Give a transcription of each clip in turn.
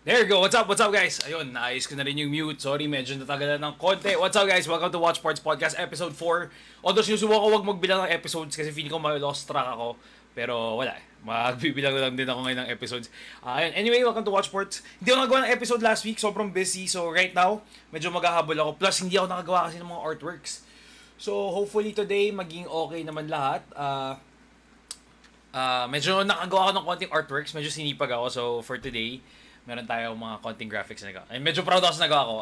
There you go. What's up guys? Ayun, naayos ko na rin yung mute. Sorry, medyo natagalan ng konti. What's up guys? Welcome to Wach Sports Podcast Episode 4. Although sinusubukan ko wag magbilang ng episodes kasi feeling ko lost track ako. Pero wala eh. Magbibilang na lang din ako ngayon ng episodes. Ayun. Anyway, welcome to Wach Sports. Hindi ako nagawa ng episode last week. Sobrang busy. So right now, medyo maghahabol ako. Plus, hindi ako nakagawa kasi ng mga artworks. So hopefully today, maging okay naman lahat. Medyo nakagawa ako ng konting artworks. Medyo sinipag ako. So for today, meron tayo mga konting graphics na nagawa. And medyo proud ako sa nagawa ko.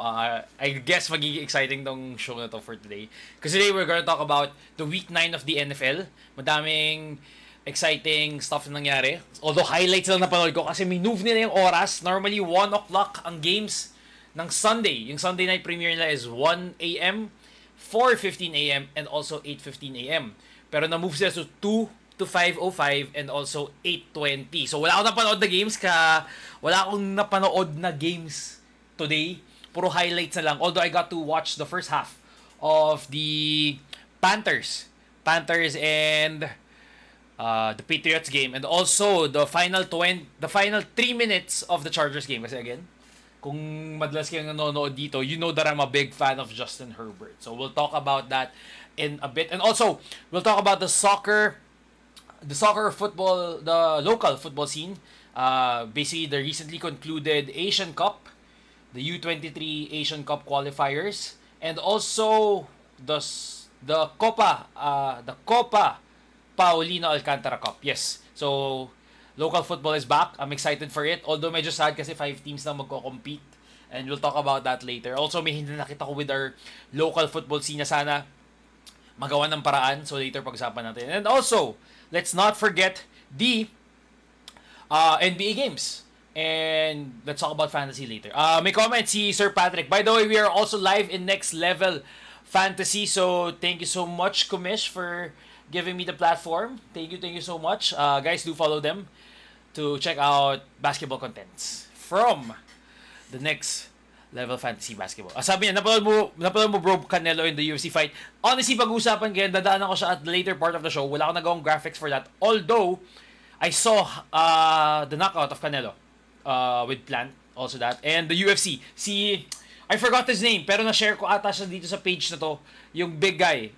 I guess magiging exciting tong show na to for today. Kasi today we're gonna talk about the week 9 of the NFL. Madaming exciting stuff na nangyari. Although highlights lang napanood ko kasi minove nila yung oras. Normally 1 o'clock ang games ng Sunday. Yung Sunday night premiere nila is 1 a.m., 4:15 a.m., and also 8:15 a.m. Pero na-move sila to 2 to 5:05 and also 8:20. So wala akong napanood na games wala akong napanood na games today. Puro highlights na lang. Although I got to watch the first half of the Panthers and the Patriots game, and also the final 3 minutes of the Chargers game. Kasi again, kung madalas kayong nanonood dito, you know that I'm a big fan of Justin Herbert. So we'll talk about that in a bit. And also, we'll talk about the soccer football, the local football scene. Basically, the recently concluded Asian Cup, the U-23 Asian Cup Qualifiers, and also the Copa Paulino Alcantara Cup. Yes. So, local football is back. I'm excited for it. Although medyo sad kasi 5 teams na magko-compete. And we'll talk about that later. Also, may hindi nakita ko with our local football scene na sana magawa ng paraan. So, later pag-usapan natin. And also, let's not forget the NBA games. And let's talk about fantasy later. May comment si Sir Patrick. By the way, we are also live in Next Level Fantasy. So, thank you so much, Kumish, for giving me the platform. Thank you so much. Guys, do follow them to check out basketball contents from the Next Level Fantasy Basketball. Sabi niya, napanood mo bro Canelo in the UFC fight. Honestly, pag-usapan ganyan, dadaanan ko siya at the later part of the show. Wala akong nagawang graphics for that. Although, I saw the knockout of Canelo with Plant, also that. And the UFC. I forgot his name, pero na-share ko ata siya dito sa page na to. Yung big guy,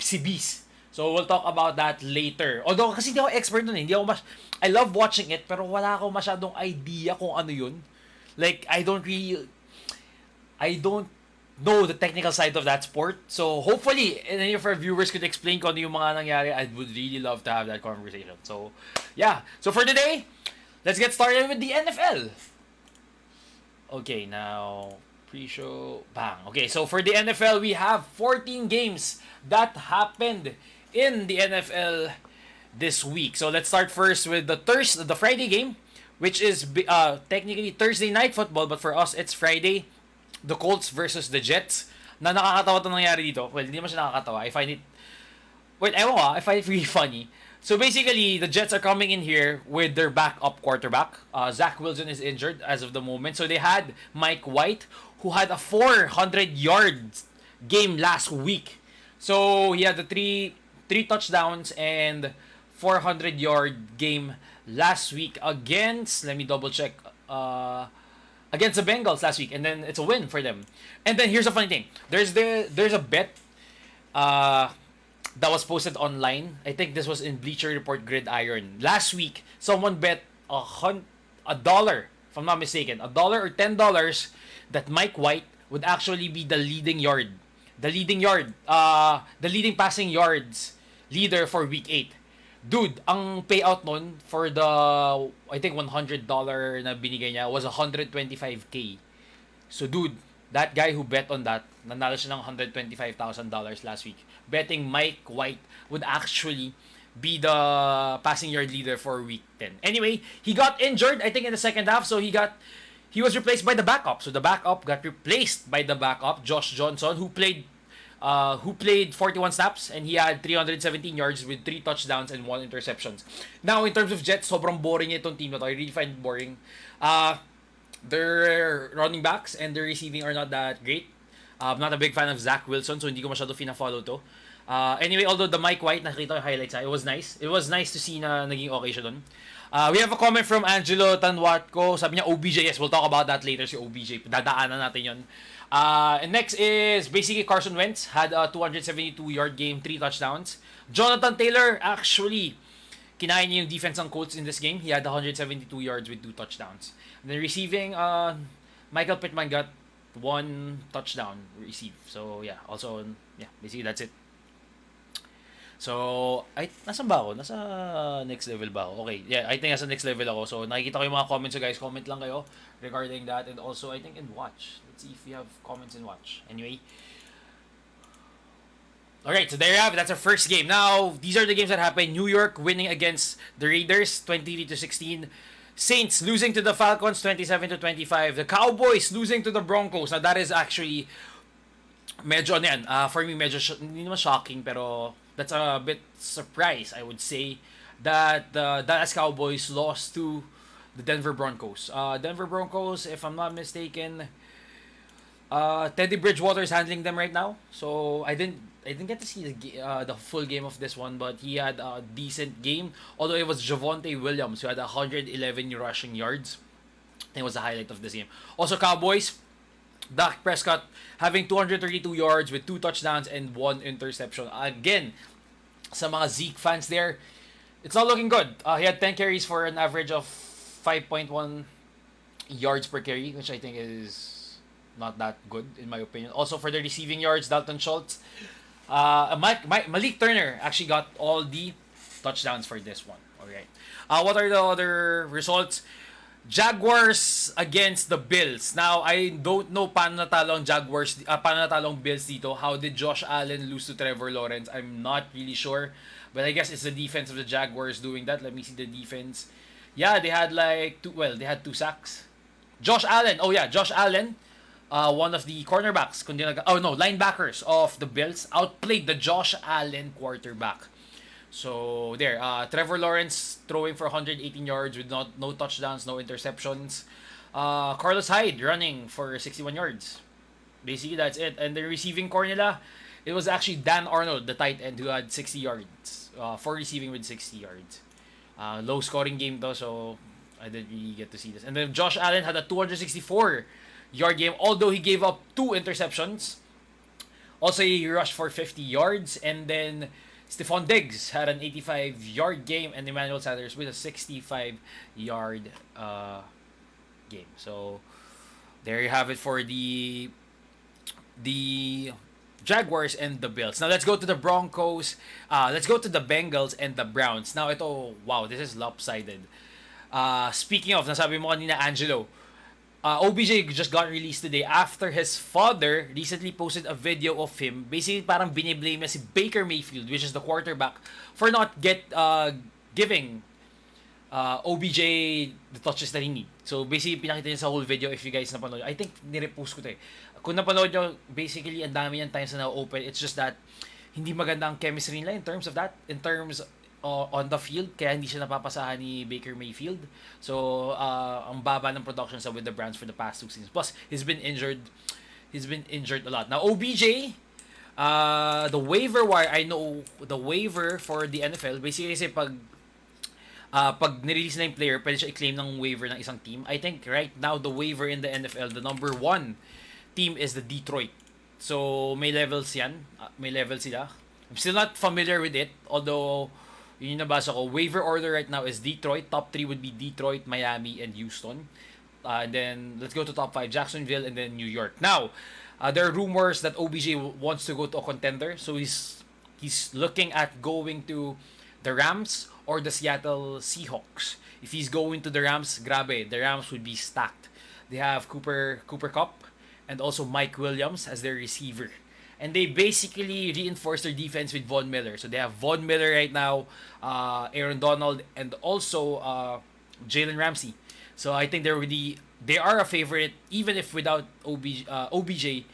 si Beast. So, we'll talk about that later. Although, kasi hindi ako expert nun eh. I love watching it, pero wala akong masyadong idea kung ano yun. Like, I don't know the technical side of that sport. So, hopefully, any of our viewers could explain kung ano yung mga nangyari. I would really love to have that conversation. So, yeah. So, for today, let's get started with the NFL. Okay, now, pre-show, bang. Okay, so for the NFL, we have 14 games that happened in the NFL this week. So let's start first with the Friday game, which is technically Thursday night football, but for us it's Friday. The Colts versus the Jets. Na nakakatawa itong nangyari dito. Well, hindi naman siya nakakatawa. I find it really funny. So basically, the Jets are coming in here with their backup quarterback. Zach Wilson is injured as of the moment. So they had Mike White, who had a 400-yard game last week. So he had the three touchdowns and 400-yard game last week against, let me double check, against the Bengals last week, and then it's a win for them. And then here's a funny thing. There's a bet that was posted online. I think this was in Bleacher Report Gridiron. Last week, someone bet $1, if I'm not mistaken, $1 or $10 that Mike White would actually be the leading passing yards leader for week 8. Dude, ang payout nun for the, I think $100 na binigay niya was $125K. So dude, that guy who bet on that, nanalo siya ng $125,000 last week. Betting Mike White would actually be the passing yard leader for week 10. Anyway, he got injured, I think in the second half, so he was replaced by the backup. So the backup got replaced by the backup, Josh Johnson, who played 41 snaps and he had 317 yards with 3 touchdowns and 1 interceptions. Now, in terms of Jets, sobrang boring itong team na to. I really find it boring. Their running backs and their receiving are not that great. I'm not a big fan of Zach Wilson, so hindi ko masyado fina-follow to. Anyway, although the Mike White, nakita ko yung highlights, it was nice. It was nice to see na naging okay siya dun. We have a comment from Angelo Tanwatko. Sabi niya, OBJ. Yes, we'll talk about that later, si OBJ. Dadaanan natin yun. And next is basically Carson Wentz. Had a 272-yard game, 3 touchdowns. Jonathan Taylor, actually, kinain niya yung defense ng Colts in this game. He had 172 yards with 2 touchdowns. And then receiving, Michael Pittman got 1 touchdown received. So, yeah. Also, yeah, basically that's it. So, nasan ba ako? Nasa next level ba ako? Okay, yeah, I think nasa next level ako. So, nakikita ko yung mga comments. So, guys, comment lang kayo regarding that. And also, I think in Watch. Let's see if we have comments in Watch. Anyway. Alright, so there you have it. That's our first game. Now, these are the games that happened. New York winning against the Raiders, 23-16. Saints losing to the Falcons, 27-25. The Cowboys losing to the Broncos. Now, that is actually medyo ano yan. For me, medyo hindi naman shocking, pero that's a bit surprise, I would say, that the Dallas Cowboys lost to the Denver Broncos. Denver Broncos, if I'm not mistaken, Teddy Bridgewater is handling them right now. So I didn't get to see the full game of this one, but he had a decent game. Although it was Javonte Williams who had 111 rushing yards. It was the highlight of this game. Also, Cowboys, Dak Prescott having 232 yards with 2 touchdowns and 1 interception. Again, sa mga Zeke fans there, it's not looking good. He had 10 carries for an average of 5.1 yards per carry, which I think is not that good in my opinion. Also for the receiving yards, Dalton Schultz, Malik Turner actually got all the touchdowns for this one. Alright. What are the other results? Jaguars against the Bills. Now, I don't know paano natalo ang paano natalo ang Bills dito. How did Josh Allen lose to Trevor Lawrence? I'm not really sure. But I guess it's the defense of the Jaguars doing that. Let me see the defense. Yeah, they had they had 2 sacks. Josh Allen, one of the cornerbacks, linebackers of the Bills outplayed the Josh Allen quarterback. So there, Trevor Lawrence throwing for 118 yards with no touchdowns, no interceptions. Carlos Hyde running for 61 yards. Basically, that's it. And the receiving core nila, it was actually Dan Arnold, the tight end, who had 60 yards. For receiving with 60 yards. Low scoring game though, so I didn't really get to see this. And then Josh Allen had a 264-yard game, although he gave up 2 interceptions. Also, he rushed for 50 yards, and then Stephon Diggs had an 85-yard game, and Emmanuel Sanders with a 65-yard game. So there you have it for the Jaguars and the Bills. Now let's go to the Broncos. Let's go to the Bengals and the Browns. Now wow, this is lopsided. Speaking of, nasabi mo kanina, Angelo, OBJ just got released today after his father recently posted a video of him. Basically, parang biniblame niya si Baker Mayfield, which is the quarterback, for not giving OBJ the touches that he need. So, basically, pinakita niya sa whole video. If you guys napanood, I think nirepost ko ito eh. Kung napanood nyo, basically, ang dami niyang times na na-open. It's just that hindi maganda ang chemistry nila in terms of that. In terms on the field, kaya hindi siya napapasahan ni Baker Mayfield. So, ang baba ng production sa with the Browns for the past 2 seasons. Plus, he's been injured a lot. Now, OBJ, the waiver wire, I know the waiver for the NFL, basically kasi pag nirelease na yung player, pwede siya i-claim ng waiver ng isang team. I think right now, the waiver in the NFL, the number 1 team is the Detroit. So, may levels yan. May levels sila. I'm still not familiar with it, although yun yung nabasa ko. Waiver order right now is Detroit. Top 3 would be Detroit, Miami, and Houston. And then, let's go to top 5. Jacksonville, and then New York. Now, there are rumors that OBJ wants to go to a contender. So, he's looking at going to the Rams or the Seattle Seahawks. If he's going to the Rams, grabe, the Rams would be stacked. They have Cooper Kupp and also Mike Williams as their receiver. And they basically reinforce their defense with Von Miller. So they have Von Miller right now, Aaron Donald, and also Jalen Ramsey. So I think they are a favorite, even if without OBJ,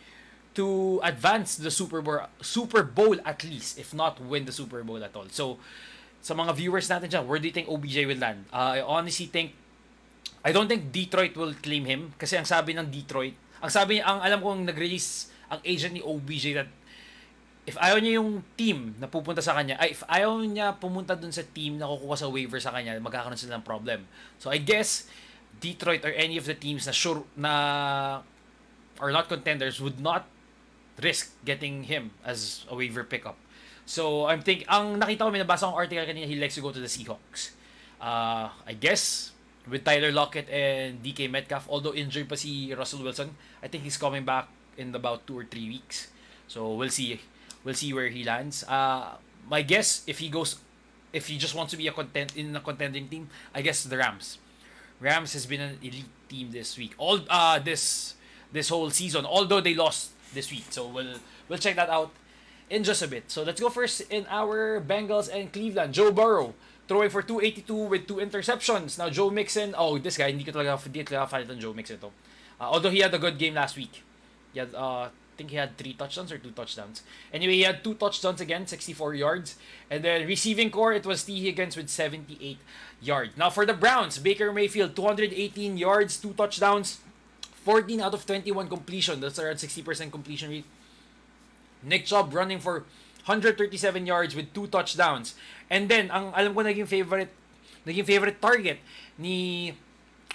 to advance the Super Bowl at least, if not win the Super Bowl at all. So sa mga viewers natin dyan, where do you think OBJ will land? I honestly I don't think Detroit will claim him kasi ang sabi ng Detroit, ang alam kong nag-release ang agent ni OBJ that if ayaw niya yung team na pupunta sa kanya, if ayaw niya pumunta dun sa team na kukuha sa waiver sa kanya, magkakaroon sila ng problem. So I guess Detroit or any of the teams na sure na are not contenders would not risk getting him as a waiver pickup. So I'm ang nakita ko, may nabasa akong article kanina, he likes to go to the Seahawks. I guess with Tyler Lockett and DK Metcalf, although injured pa si Russell Wilson, I think he's coming back in about 2 or 3 weeks. So we'll see where he lands. My guess, if he just wants to be in a contending team, I guess the Rams. Rams has been an elite team this week. This whole season, although they lost this week. So we'll check that out in just a bit. So let's go first in our Bengals and Cleveland. Joe Burrow throwing for 282 with 2 interceptions. Now Joe Mixon, this guy, hindi ko talaga fan ng Joe Mixon to. Although he had a good game last week. He had, I think he had 3 touchdowns or 2 touchdowns. Anyway, he had 2 touchdowns again, 64 yards. And then receiving core, it was T. Higgins with 78 yards. Now for the Browns, Baker Mayfield, 218 yards, 2 touchdowns, 14 out of 21 completion. That's around 60% completion rate. Nick Chubb running for 137 yards with 2 touchdowns. And then, ang alam ko naging favorite target ni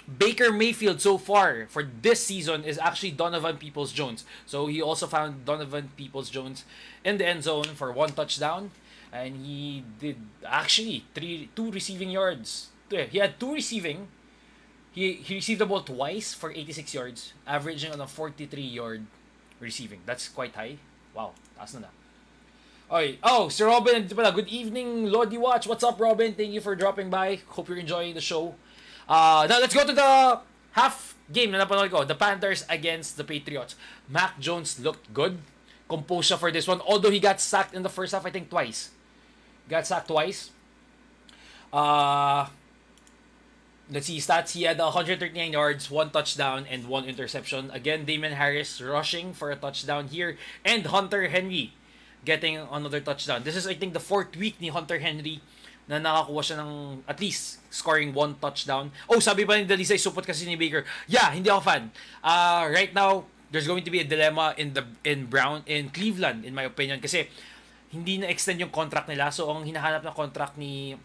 Baker Mayfield so far for this season is actually Donovan Peoples-Jones. So he also found Donovan Peoples-Jones in the end zone for 1 touchdown. And he did actually 2 receiving yards. He had 2 receiving. He received the ball twice for 86 yards, averaging on a 43-yard receiving. That's quite high. Wow, taas na. Okay. Sir Robin, good evening, Lodi Watch. What's up, Robin? Thank you for dropping by. Hope you're enjoying the show. Now let's go to the half game na napanood ko. The Panthers against the Patriots. Mac Jones looked good. Composed siya for this one. Although he got sacked in the first half, I think twice. Got sacked twice. Let's see stats. He had 139 yards, 1 touchdown, and 1 interception. Again, Damon Harris rushing for a touchdown here. And Hunter Henry getting another touchdown. This is, I think, the 4th week ni Hunter Henry na nakakuha siya ng at least scoring 1 touchdown. Sabi pa ni Dalisay, support kasi ni Baker. Yeah, hindi ako fan. Right now, there's going to be a dilemma in Cleveland, in my opinion, kasi hindi na-extend yung contract nila. So, ang hinahanap na contract ni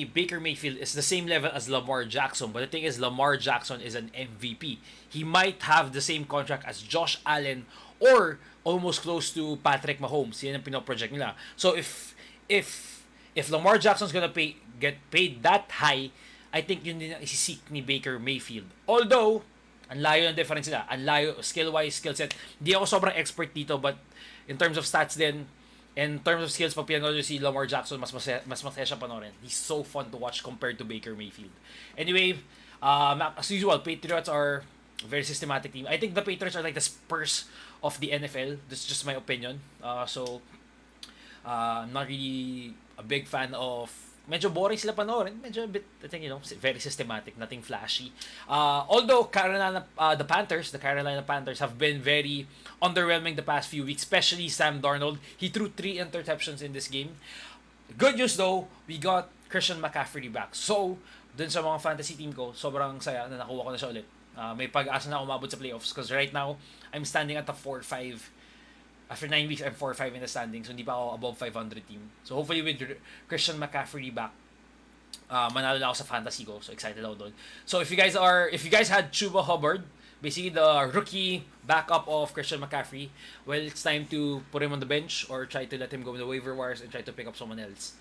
Baker Mayfield is the same level as Lamar Jackson. But the thing is, Lamar Jackson is an MVP. He might have the same contract as Josh Allen or almost close to Patrick Mahomes. Yan ang pinoproject nila. So if Lamar Jackson's gonna get paid that high, I think yun din ang isisik ni Baker Mayfield. Although, ang layo ng difference nila. Ang layo, skill-wise, skill set. Di ako sobrang expert dito, but in terms of stats din, in terms of skills, pag pinanood si Lamar Jackson, mas masaya siya panoorin. He's so fun to watch compared to Baker Mayfield. Anyway, as usual, Patriots are a very systematic team. I think the Patriots are like the Spurs of the NFL. This is just my opinion. I'm not really a big fan of... Medyo boring sila panoorin. Medyo a bit, I think, very systematic. Nothing flashy. Although, the Carolina Panthers have been very underwhelming the past few weeks, especially Sam Darnold. He threw 3 interceptions in this game. Good news though, we got Christian McCaffrey back. So, dun sa mga fantasy team ko, sobrang saya na nakuha ko na siya ulit. May pag-asa na umabot sa playoffs because right now, I'm standing at a 4-5. After 9 weeks, I'm 4-5 in the standings. So, hindi pa ako above 500 team. So, hopefully with Christian McCaffrey back, manalo na ako sa fantasy ko. So, excited ako doon. So, if you guys had Chuba Hubbard, basically the rookie backup of Christian McCaffrey, well, it's time to put him on the bench or try to let him go in the waiver wires and try to pick up someone else.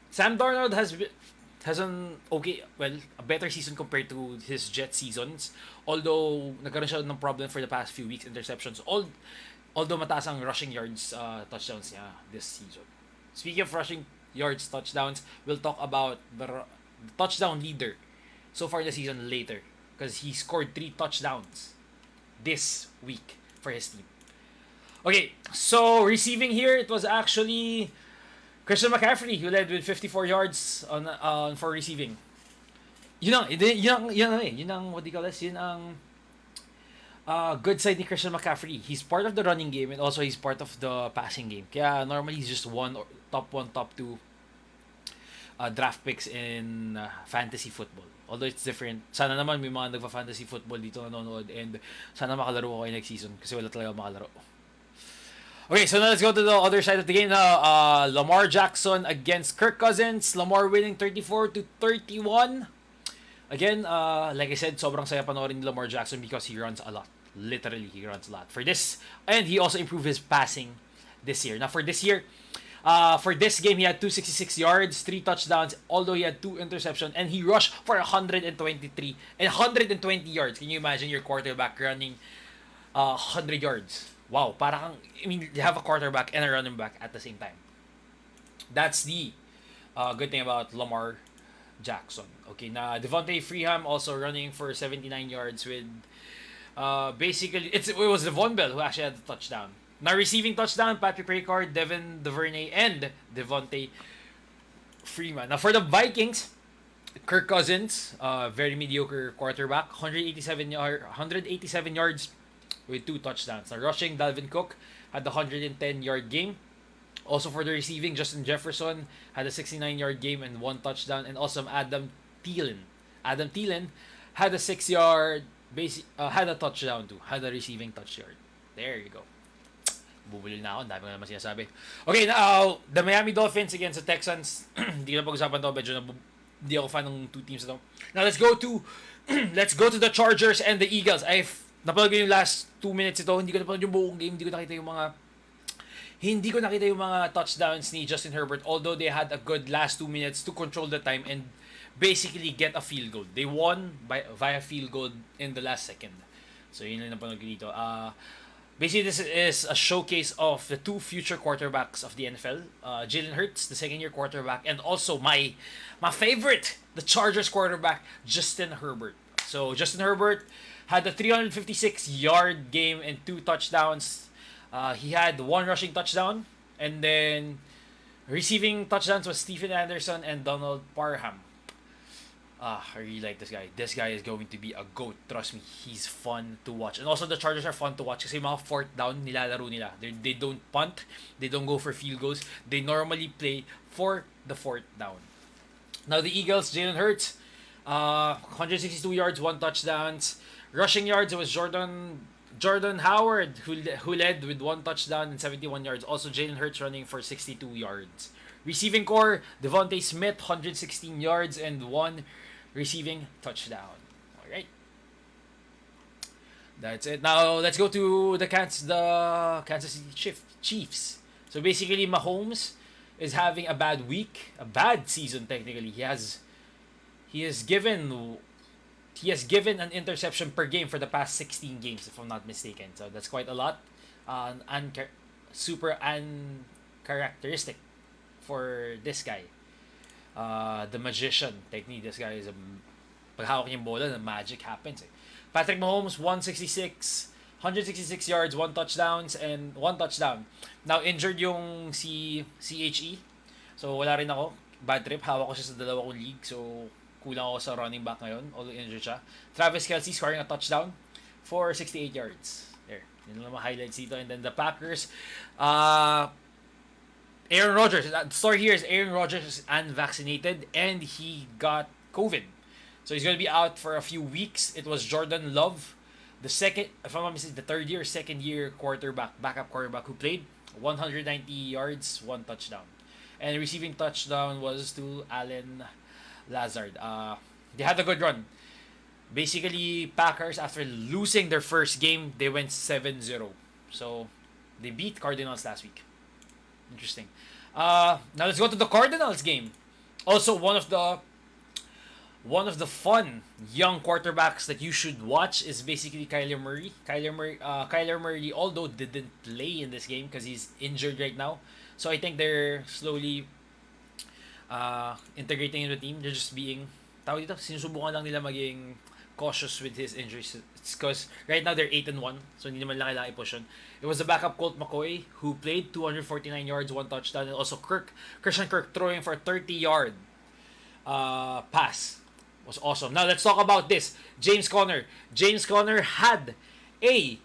Sam Darnold has a better season compared to his Jet seasons. Although, nagkaroon siya ng problem for the past few weeks, interceptions. Although mataas ang rushing yards, touchdowns niya this season. Speaking of rushing yards, touchdowns, we'll talk about the touchdown leader so far this season later. Because he scored 3 touchdowns this week for his team. Okay, so receiving here, it was actually Christian McCaffrey who led with 54 yards for receiving. Yun ang what do you call this? Yun ang good side ni Christian McCaffrey. He's part of the running game and also he's part of the passing game. Kaya normally he's just top 2 draft picks in fantasy football. Although it's different. Sana naman may mga nagpa-fantasy football dito nanonood and sana makalaro ako next season kasi wala talaga makalaro. Okay, so now let's go to the other side of the game now. Lamar Jackson against Kirk Cousins. Lamar winning 34-31. Again, like I said, sobrang saya panoorin ni Lamar Jackson because he runs a lot. Literally, he runs a lot. For this, and he also improved his passing this year. Now, for this year, for this game, he had 266 yards, 3 touchdowns, although he had 2 interceptions, and he rushed for 123 and 120 yards. Can you imagine your quarterback running 100 yards? Wow, parang, I mean, you have a quarterback and a running back at the same time. That's the good thing about Lamar Jackson. Okay, now Devontae Freeham also running for 79 yards with basically, it was Devon Bell who actually had the touchdown. Now receiving touchdown, Patrick Ricard, Devin DuVernay, and Devontae Freeman. Now for the Vikings, Kirk Cousins, very mediocre quarterback, 187 yards with 2 touchdowns. Now rushing, Dalvin Cook had the 110-yard game. Also for the receiving, Justin Jefferson had a 69-yard game and 1 touchdown. And also Adam Thielen. Adam Thielen had a 6-yard, had a touchdown too. Had a receiving touchdown. There you go. Bubulil na ako. Dami ko naman sinasabi. Okay, now, the Miami Dolphins against the Texans. Hindi ko na pag-usapan to. Medyo hindi ako fan ng 2 teams na to. Now, let's go to the Chargers and the Eagles. Napanood ko yung last 2 minutes ito. Hindi ko napanood yung buong game. Hindi ko nakita yung mga touchdowns ni Justin Herbert, although they had a good last 2 minutes to control the time and basically get a field goal. They won via field goal in the last second. So yun lang napanood ko dito. Basically, this is a showcase of the 2 future quarterbacks of the NFL. Jalen Hurts, the second-year quarterback, and also my favorite, the Chargers quarterback, Justin Herbert. So Justin Herbert had a 356-yard game and 2 touchdowns. He had 1 rushing touchdown, and then receiving touchdowns was Stephen Anderson and Donald Parham. I really like this guy. This guy is going to be a GOAT. Trust me, he's fun to watch. And also, the Chargers are fun to watch kasi mga 4th down nilalaro nila. They don't punt. They don't go for field goals. They normally play for the 4th down. Now, the Eagles, Jalen Hurts, 162 yards, 1 touchdowns. Rushing yards, it was Jordan Howard who led with 1 touchdown and 71 yards. Also, Jalen Hurts running for 62 yards. Receiving core, Devontae Smith, 116 yards and 1 receiving touchdown. All right. That's it. Now, let's go to the Kansas City Chiefs. So, basically, Mahomes is having a bad week. A bad season, technically. He has given an interception per game for the past 16 games, if I'm not mistaken. So that's quite a lot. Super uncharacteristic for this guy. The magician technique. This guy is pag hawak niya yung bola, the magic happens. Patrick Mahomes, 166 yards, 1 touchdown. Now injured yung si CHE. So wala rin ako. Bad trip. Hawak ko siya sa 2 kong league. So kulang ako sa running back ngayon, although injured siya. Travis Kelce scoring a touchdown for 68 yards. There. Yun lang mga highlights dito. And then the Packers, Aaron Rodgers. The story here is Aaron Rodgers is unvaccinated and he got COVID. So he's going to be out for a few weeks. It was Jordan Love, the second, if I'm not mistaken, the second-year backup quarterback who played 190 yards, 1 touchdown. And the receiving touchdown was to Allen Lazard. They had a good run. Basically, Packers, after losing their first game, they went 7-0. So, they beat Cardinals last week. Interesting. Now, let's go to the Cardinals game. Also, one of the fun young quarterbacks that you should watch is basically Kyler Murray. Kyler Murray, although didn't play in this game because he's injured right now. So, I think they're slowly integrating in the team. They're just sinusubukan lang nila maging cautious with his injuries. It's because right now they're 8-1, so hindi naman lang kailangan i-push on. It was the backup Colt McCoy who played 249 yards, 1 touchdown, and also Christian Kirk throwing for a 30-yard pass. Was awesome. Now let's talk about this. James Conner had a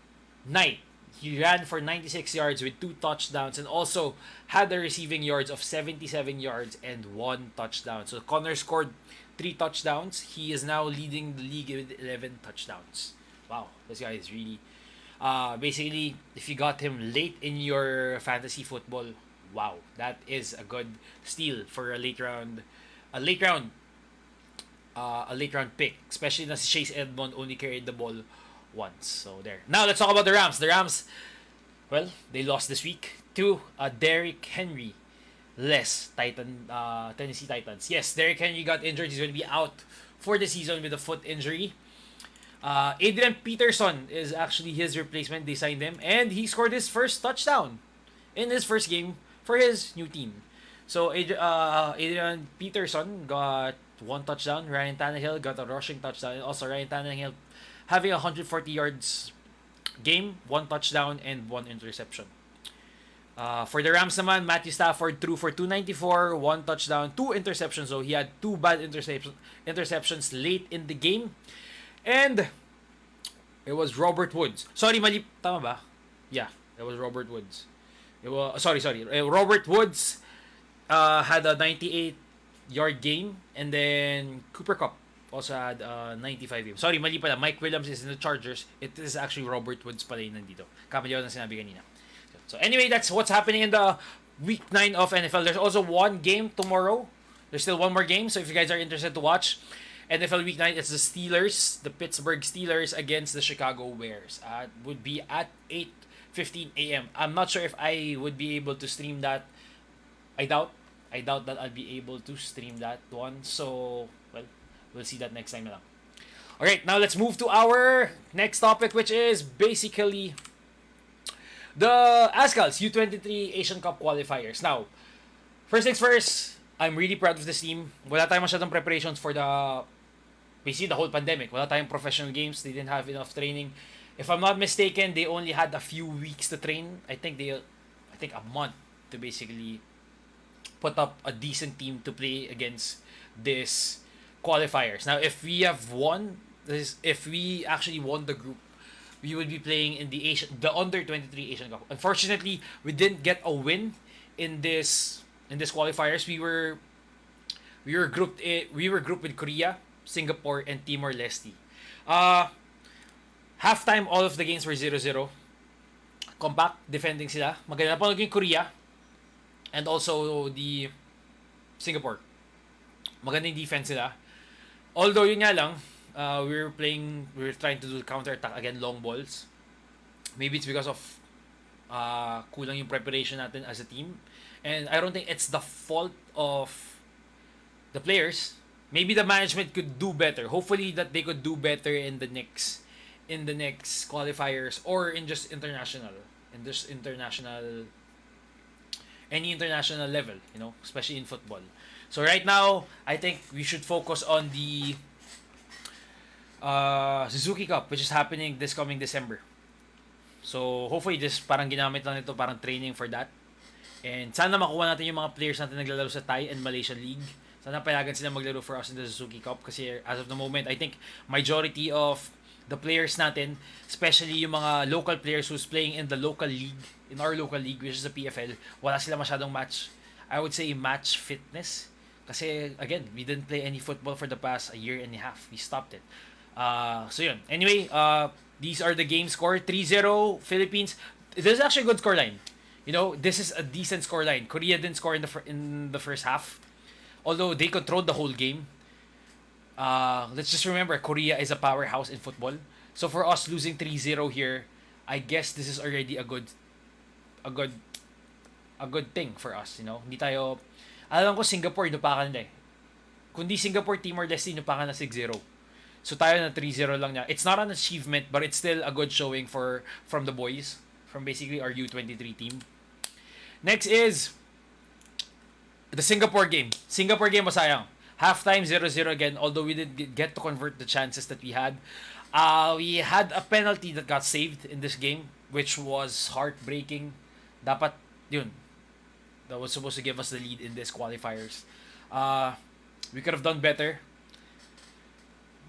night. He ran for 96 yards with 2 touchdowns and also had the receiving yards of 77 yards and 1 touchdown. So Connor scored 3 touchdowns. He is now leading the league with 11 touchdowns. Wow, this guy is really... basically, if you got him late in your fantasy football, wow, that is a good steal for a late round pick, especially na si Chase Edmond only carried the ball once. So there. Now let's talk about the Rams. The Rams, well, they lost this week to Derrick Henry Tennessee Titans. Yes, Derrick Henry got injured. He's going to be out for the season with a foot injury. Adrian Peterson is actually his replacement. They signed him, and he scored his first touchdown in his first game for his new team. So Adrian Peterson got 1 touchdown. Ryan Tannehill got a rushing touchdown. And also Ryan Tannehill having a 140 yards game, 1 touchdown, and 1 interception. For the Rams naman, Matthew Stafford threw for 294, 1 touchdown, 2 interceptions. So he had 2 bad interceptions late in the game. And it was Robert Woods. Sorry, mali. Tama ba? Yeah, it was Robert Woods. It was sorry. Robert Woods had a 98-yard game, and then Cooper Kupp also had a 95 game. Sorry, mali pala. Mike Williams is in the Chargers. It is actually Robert Woods pala yung nandito. Kamali ako ng sinabi kanina. So anyway, that's what's happening in the week 9 of NFL. There's also one game tomorrow. There's still one more game. So if you guys are interested to watch NFL Week 9, it's the Pittsburgh Steelers against the Chicago Bears. It would be at 8:15 a.m. I'm not sure if I would be able to stream that. I doubt that I'll be able to stream that one. So, well, we'll see that next time na lang. Alright, now let's move to our next topic, which is basically the ASCALs U-23 Asian Cup Qualifiers. Now, first things first, I'm really proud of this team. Wala tayong masyadong preparations for basically the whole pandemic. Wala tayong professional games. They didn't have enough training. If I'm not mistaken, they only had a few weeks to train. I think a month to basically put up a decent team to play against this qualifiers. Now, if we actually won the group, we would be playing in the Under-23 Asian Cup. Unfortunately, we didn't get a win in this qualifiers. We were grouped with Korea, Singapore, and Timor-Leste. Halftime, all of the games were 0-0. Compact defending sila. Maganda pa naging Korea and also the Singapore. Maganda yung defense sila. Although yun nga lang, we were trying to do counter-attack again, long balls. Maybe it's because of kulang yung preparation natin as a team. And I don't think it's the fault of the players. Maybe the management could do better. Hopefully that they could do better in the next qualifiers or in just international any international level, especially in football. So right now, I think we should focus on the Suzuki Cup, which is happening this coming December. So hopefully this parang ginamit lang ito parang training for that. And sana makuha natin yung mga players natin naglalaro sa Thai and Malaysian League. Sana payagan sila maglaro for us in the Suzuki Cup kasi as of the moment, I think majority of the players natin, especially yung mga local players who's playing in our local league, which is the PFL, wala sila masyadong match fitness. Kasi, again, we didn't play any football for the past a year and a half. We stopped it. So yun. Anyway, these are the game score. 3-0 Philippines. This is actually a good scoreline. This is a decent scoreline. Korea didn't score in the first half. Although they controlled the whole game. Let's just remember, Korea is a powerhouse in football. So for us losing 3-0 here, I guess this is already a good thing for us, Hindi tayo, alam ko Singapore inupakan nila eh. Kundi Singapore, Timor-Leste inupakan na 6-0. So tayo na 3-0 lang niya. It's not an achievement, but it's still a good showing from the boys, from basically our U23 team. Next is the Singapore game. Singapore game was sayang. Halftime 0-0 again, although we didn't get to convert the chances that we had. We had a penalty that got saved in this game, which was heartbreaking. Dapat, yun. That was supposed to give us the lead in this qualifiers. We could have done better.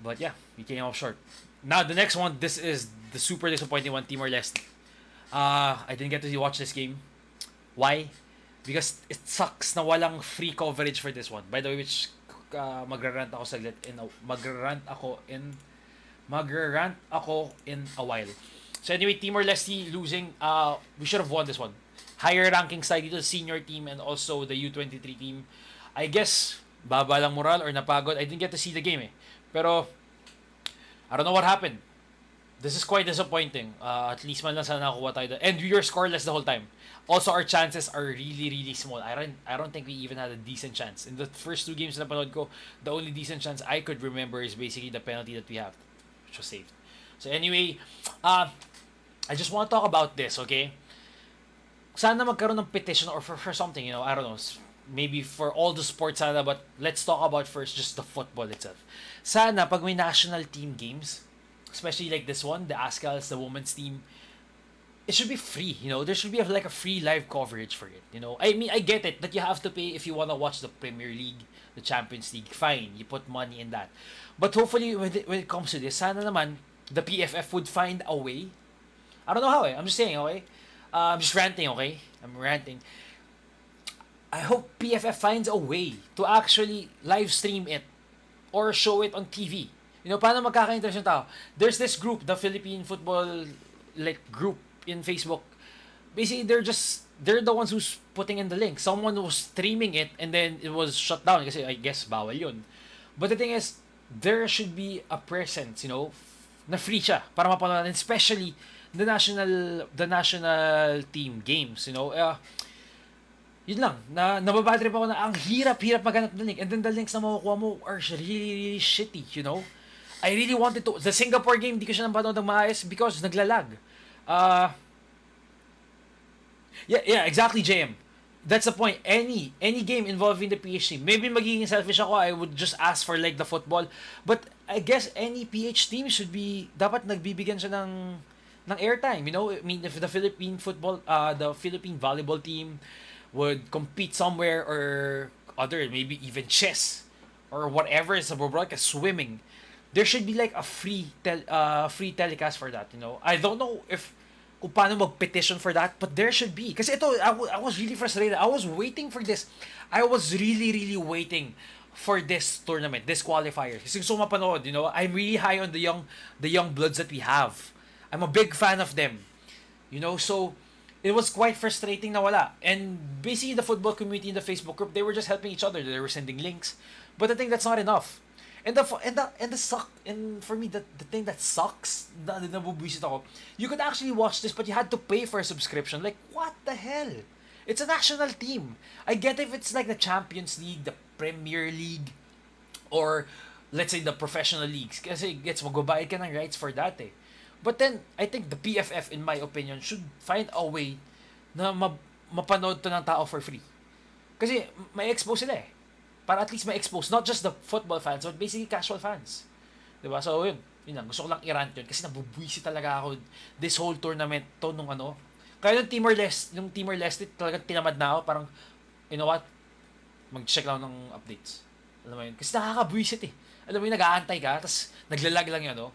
But yeah, we came up short. Now, the next one, this is the super disappointing one, Timor-Leste. I didn't get to watch this game. Why? Because it sucks na walang free coverage for this one. By the way, which magrarant ako saglit magrarant ako in a while. So anyway, Timor-Leste losing. We should have won this one. Higher ranking side dito, senior team and also the U23 team. I guess baba lang moral or napagod. I didn't get to see the game eh. Pero I don't know what happened. This is quite disappointing. At least man lang sana nakuha tayo. And we were scoreless the whole time. Also, our chances are really, really small. I don't think we even had a decent chance. In the first two games na panood ko, the only decent chance I could remember is basically the penalty that we have, which was saved. So anyway, I just want to talk about this, okay? Sana magkaroon ng petition or for something, I don't know. Maybe for all the sports sana, but let's talk about first just the football itself. Sana, pag may national team games, especially like this one, the Ascals, the women's team, it should be free, There should be like a free live coverage for it, I mean, I get it that you have to pay if you want to watch the Premier League, the Champions League. Fine, you put money in that. But hopefully, when it comes to this, sana naman, the PFF would find a way. I don't know how, I'm just saying, okay? I'm just ranting, okay? I'm ranting. I hope PFF finds a way to actually live stream it or show it on TV. Paano magkaka-interest yung tao? There's this group, the Philippine Football group in Facebook. Basically, they're the ones who's putting in the link. Someone was streaming it and then it was shut down kasi I guess bawal yun. But the thing is, there should be a presence, na free siya para mapanood natin, especially the national team games, yun lang, nababad trip ako na ang hirap maghanap ng link, and then the links na makukuha mo are really, really shitty, I really wanted to, the Singapore game, di ko siya napanood ng maayos because naglalag. Yeah, exactly, JM. That's the point. Any game involving the PH team. Maybe magiging selfish ako, I would just ask for like the football. But I guess any PH team should be, dapat nagbibigyan siya ng airtime, I mean, if the Philippine volleyball team would compete somewhere or other, maybe even chess or whatever is about broadcast, swimming, there should be like a free telecast for that, I don't know kung paano mag-petition for that, but there should be. Kasi ito, I was really frustrated. I was waiting for this. I was really, really waiting for this tournament, this qualifier. Kasi gusto ko mapanood, I'm really high on the young bloods that we have. I'm a big fan of them. So it was quite frustrating na wala. And basically the football community in the Facebook group, they were just helping each other. They were sending links. But I think that's not enough. And for me, the thing that sucks, nabubwisit ako, you could actually watch this, but you had to pay for a subscription. Like, what the hell? It's a national team. I get if it's like the Champions League, the Premier League, or let's say the professional leagues. Kasi gets magbabayad ka ng rights for that eh. But then, I think the PFF, in my opinion, should find a way na mapanood to ng tao for free. Kasi may expose sila eh. Para at least may expose not just the football fans, but basically casual fans. Diba? So yun lang. Gusto ko lang i-rant yun. Kasi nabubwisi talaga ako this whole tournament to nung Kaya yung Timor-Leste talagang tinamad na ako. Parang, you know what? Mag-check lang ng updates. Alam mo yun? Kasi nakakabwisit eh. Alam mo yun, nag-aantay ka, tapos naglalag lang yun,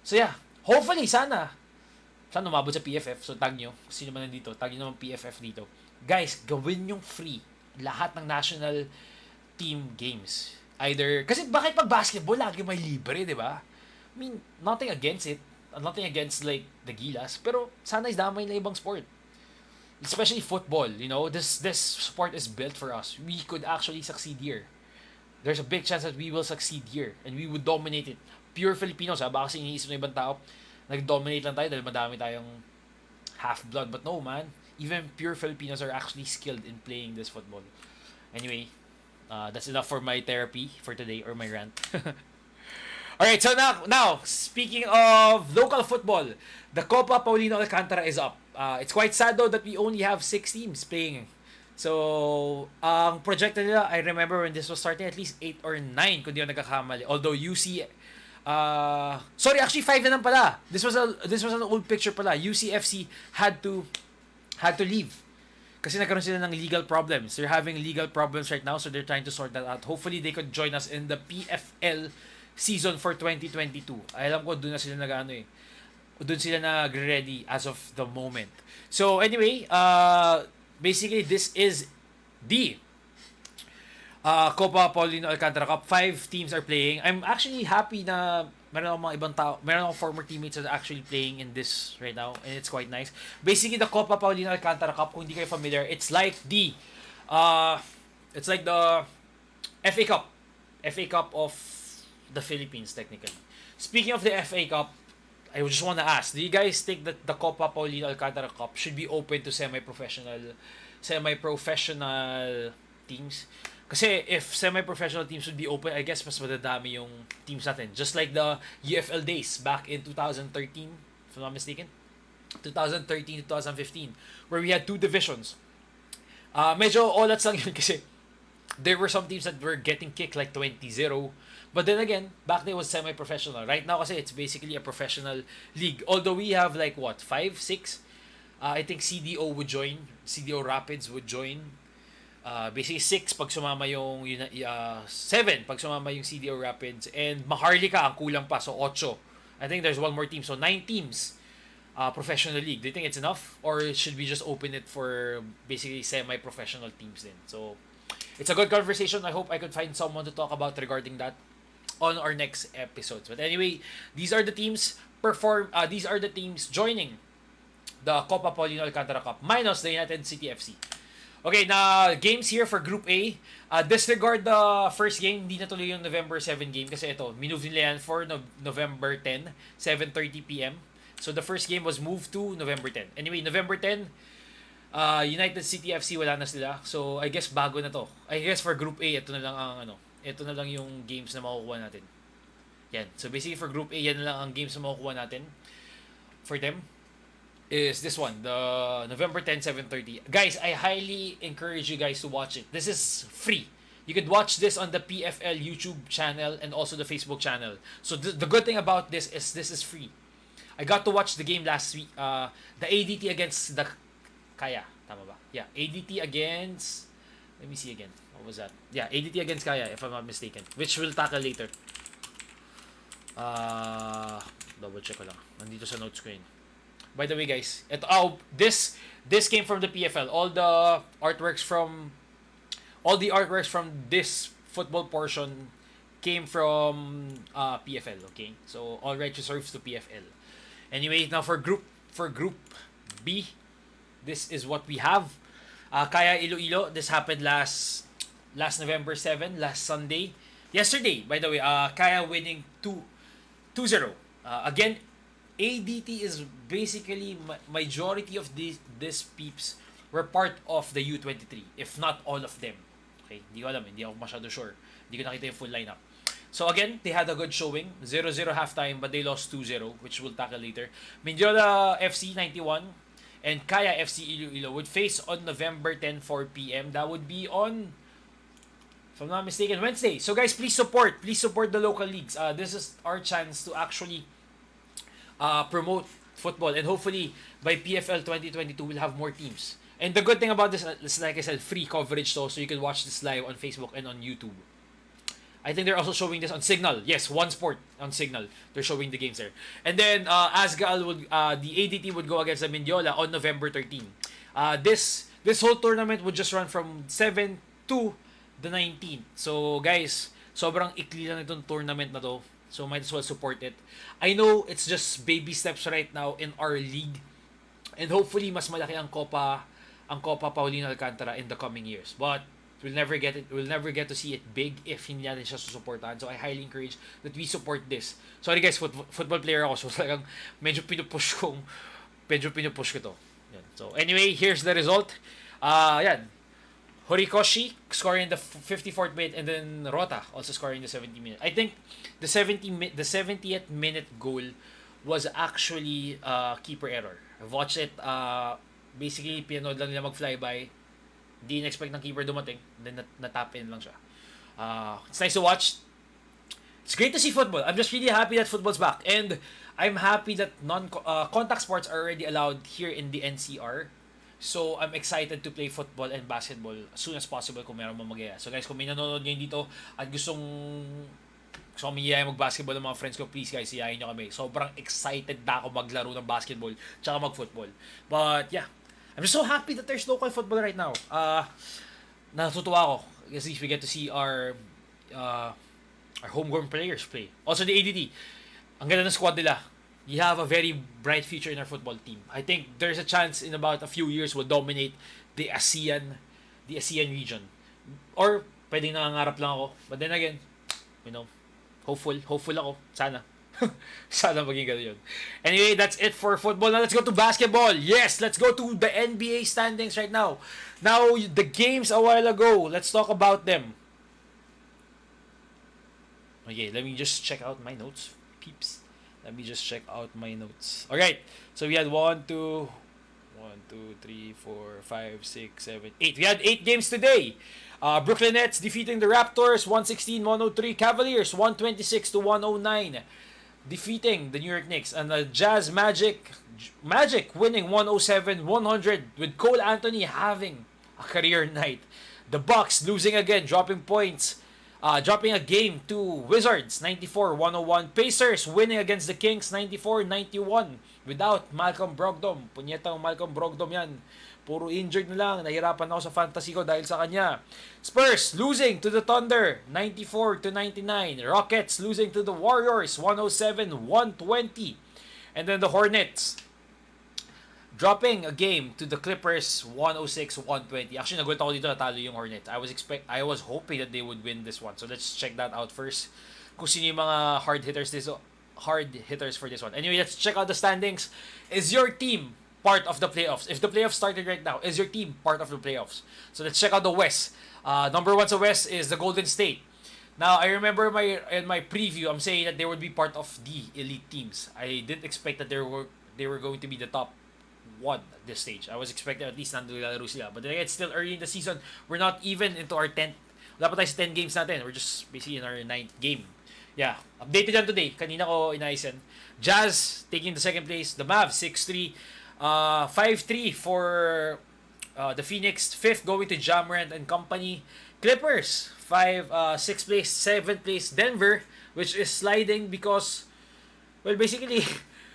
So yeah, hopefully, sana umabot sa PFF. So tag nyo, sino man nandito, tag nyo naman PFF dito. Guys, gawin yung free lahat ng national team games. Either, kasi bakit pag basketball, lagi may libre, di ba? I mean, nothing against it. Nothing against like the Gilas. Pero sana isdamay na ibang sport. Especially football, this sport is built for us. We could actually succeed here. There's a big chance that we will succeed here and we would dominate it. Pure Filipinos, baka kasi iniisip ng ibang tao, nag-dominate lang tayo dahil madami tayong half-blood. But no, man. Even pure Filipinos are actually skilled in playing this football. Anyway, that's enough for my therapy for today, or my rant. Alright, so now, speaking of local football, the Copa Paulino Alcantara is up. It's quite sad though that we only have 6 teams playing. So, ang projected nila, I remember when this was starting, at least 8 or 9 kung di ako nagkakamali. Although sorry, actually 5 na lang pala. This was an old picture pala. UCFC had to leave. Kasi nagkaroon sila ng legal problems. They're having legal problems right now, so they're trying to sort that out. Hopefully, they could join us in the PFL season for 2022. Alam ko, doon na sila nag-ano eh. doon sila nagre-ready as of the moment. So anyway, basically this is the Copa Paulino Alcantara Cup. 5 teams are playing. I'm actually happy na meron akong mga ibang tao, meron akong former teammates that are actually playing in this right now, and it's quite nice. Basically, the Copa Paulino Alcantara Cup, kung hindi kayo familiar, it's like the FA Cup. FA Cup of the Philippines, technically. Speaking of the FA Cup, I just want to ask, do you guys think that the Copa Paulino Alcantara Cup should be open to semi-professional teams? Kasi if semi-professional teams would be open, I guess mas madadami yung teams natin. Just like the UFL days back in 2013, if I'm not mistaken. 2013 to 2015, where we had 2 divisions. Medyo all-outs lang yun kasi there were some teams that were getting kicked like 20-0. But then again, back then was semi-professional. Right now kasi it's basically a professional league. Although we have like 5, 6. I think CDO would join. CDO Rapids would join. Basically 6 pag sumama yung 7 pag sumama yung CDO Rapids, and Maharlika ang kulang pa, so 8. I think there's one more team, so 9 teams professional league. Do you think it's enough, or should we just open it for basically semi-professional teams then? So it's a good conversation. I hope I could find someone to talk about regarding that on our next episodes. But anyway, these are the teams these are the teams joining the Copa Paulino Alcantara Cup minus the United City FC. Okay, na games here for Group A. Disregard the first game, hindi natuloy yung November 7 game kasi ito, minove nila yan for November 10, 7:30 p.m. So the first game was moved to November 10. Anyway, November 10, United City FC wala na sila. So I guess bago na to. I guess for Group A, ito na lang yung games na makukuha natin. Yan. So basically for Group A, yan na lang ang games na makukuha natin for them. Is this one, the November 10, 7:30. Guys, I highly encourage you guys to watch it. This is free. You could watch this on the PFL YouTube channel and also the Facebook channel. So the good thing about this is free. I got to watch the game last week. The ADT against the Kaya. Tama ba? Yeah, ADT against... Let me see again. What was that? Yeah, ADT against Kaya, if I'm not mistaken. Which we'll tackle later. Double check ko lang. Nandito sa notes screen. By the way, guys, this came from the PFL. All the artworks from this football portion came from PFL. Okay, so all rights reserved to PFL. Anyway, now for Group B, this is what we have. Kaya Iloilo. This happened last November 7, last Sunday. Yesterday, by the way, Kaya winning 2-0. Again, ADT is basically majority of these peeps were part of the u-23, if not all of them. Okay, hindi ko alam, hindi ako masyado sure. Hindi ko nakita yung full lineup. So again, they had a good showing. 0-0 halftime, but they lost 2-0, which we'll tackle later. Mindiola FC 91 and Kaya FC Iloilo would face on November 10, 4 p.m. That would be on, if I'm not mistaken, Wednesday. So guys, please support the local leagues. This is our chance to actually promote football, and hopefully by PFL 2022 we'll have more teams. And the good thing about this is, like I said, free coverage so you can watch this live on Facebook and on YouTube. I think they're also showing this on Signal. Yes, One Sport on Signal. They're showing the games there. And then Asgal would the ADT would go against the Mindiola on November 13. This whole tournament would just run from 7 to the 19th. So guys, sobrang ikli lang itong tournament na to. So might as well support it. I know it's just baby steps right now in our league. And hopefully mas malaki ang Copa Paulino Alcantara in the coming years. But we'll never get to see it big if hindi natin siya susuportahan. So I highly encourage that we support this. Sorry guys, football player ako, so talagang medyo pinupush ko to. Yan. So anyway, here's the result. Yan. Horikoshi scoring the 54th minute, and then Rota also scoring the 70th minute. I think the 70th minute goal was actually keeper error. I've watched it. Basically, pinanood lang nila mag-flyby. Hindi in-expect ng keeper dumating. Then natap in lang siya. It's nice to watch. It's great to see football. I'm just really happy that football's back. And I'm happy that contact sports are already allowed here in the NCR. So, I'm excited to play football and basketball as soon as possible kung meron mang magyaya. So guys, kung may nanonood ngayon dito at gustong gusto kong iyaya mag-basketball ng mga friends ko, please guys, iyayin nyo kami. Sobrang excited na ako maglaro ng basketball tsaka mag-football. But yeah, I'm just so happy that there's local football right now. Natutuwa ako kasi we get to see our homegrown players play. Also the ADT, ang ganda ng squad nila. You have a very bright future in our football team. I think there's a chance in about a few years we'll dominate the ASEAN region. Or pwedeng nangangarap lang ako. But then again, hopeful ako. Sana. Sana maging gano'n yun. Anyway, that's it for football. Now let's go to basketball. Yes, let's go to the NBA standings right now. Now, the games a while ago, let's talk about them. Okay, let me just check out my notes, peeps. Let me just check out my notes. Alright, so we had 1, 2, 3, 4, 5, 6, 7, 8. We had 8 games today. Brooklyn Nets defeating the Raptors 116-103. Cavaliers 126-109. Defeating the New York Knicks. And the Jazz Magic winning 107-100 with Cole Anthony having a career night. The Bucks losing again, dropping points. Dropping a game to Wizards 94-101. Pacers winning against the Kings 94-91 without Malcolm Brogdon. Punyetang Malcolm Brogdon yan. Puro injured na lang. Nahirapan ako sa fantasy ko dahil sa kanya. Spurs losing to the Thunder 94-99. Rockets losing to the Warriors 107-120. And then the Hornets dropping a game to the Clippers 106-120. Actually, nagulat ako dito natalo yung Hornets. I was hoping that they would win this one. So let's check that out first. Kung sino yung mga hard hitters for this one. Anyway, let's check out the standings. Is your team part of the playoffs? If the playoffs started right now, is your team part of the playoffs? So let's check out the West. Number 1 sa West is the Golden State. Now, I remember in my preview, I'm saying that they would be part of the elite teams. I didn't expect that they were going to be the top one at this stage. I was expecting at least nandularo sila. But then again, it's still early in the season. We're not even into our 10th. Wala pa tayo sa 10 games natin. We're just basically in our 9th game. Yeah. Updated yan today. Kanina ko inaisan. Jazz taking the second place. The Mavs 6-3. 5-3 for the Phoenix. 5th going to Jamorant and company. Clippers 6th place. 7th place Denver, which is sliding because, well, basically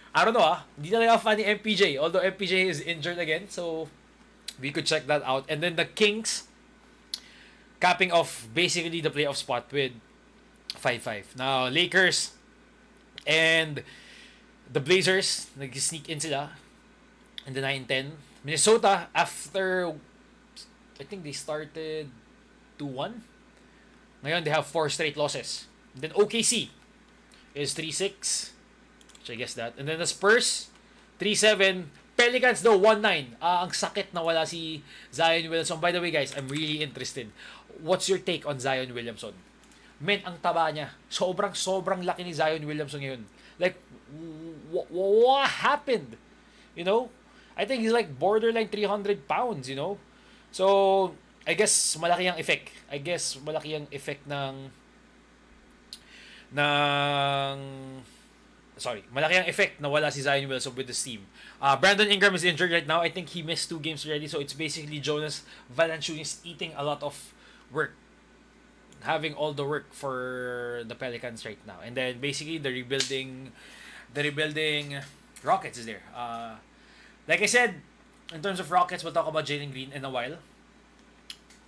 I don't know hindi talaga fan ni MPJ, although MPJ is injured again, so we could check that out. And then the Kings capping off basically the playoff spot with 5-5. Now Lakers and the Blazers nag-sneak in sila in the 9-10. Minnesota, after I think they started 2-1, ngayon they have 4 straight losses. And then OKC is 3-6. I guess that. And then the Spurs, 3-7. Pelicans though, 1-9. Ang sakit na wala si Zion Williamson. By the way guys, I'm really interested. What's your take on Zion Williamson? Men, ang taba niya. Sobrang laki ni Zion Williamson ngayon. Like, what happened? I think he's like borderline 300 pounds, So, I guess malaki ang effect. Malaki ang effect na wala si Zion Williamson with this team. Brandon Ingram is injured right now. I think he missed 2 games already. So it's basically Jonas Valanciunas eating a lot of work. Having all the work for the Pelicans right now. And then basically the rebuilding Rockets is there. Like I said, in terms of Rockets, we'll talk about Jalen Green in a while.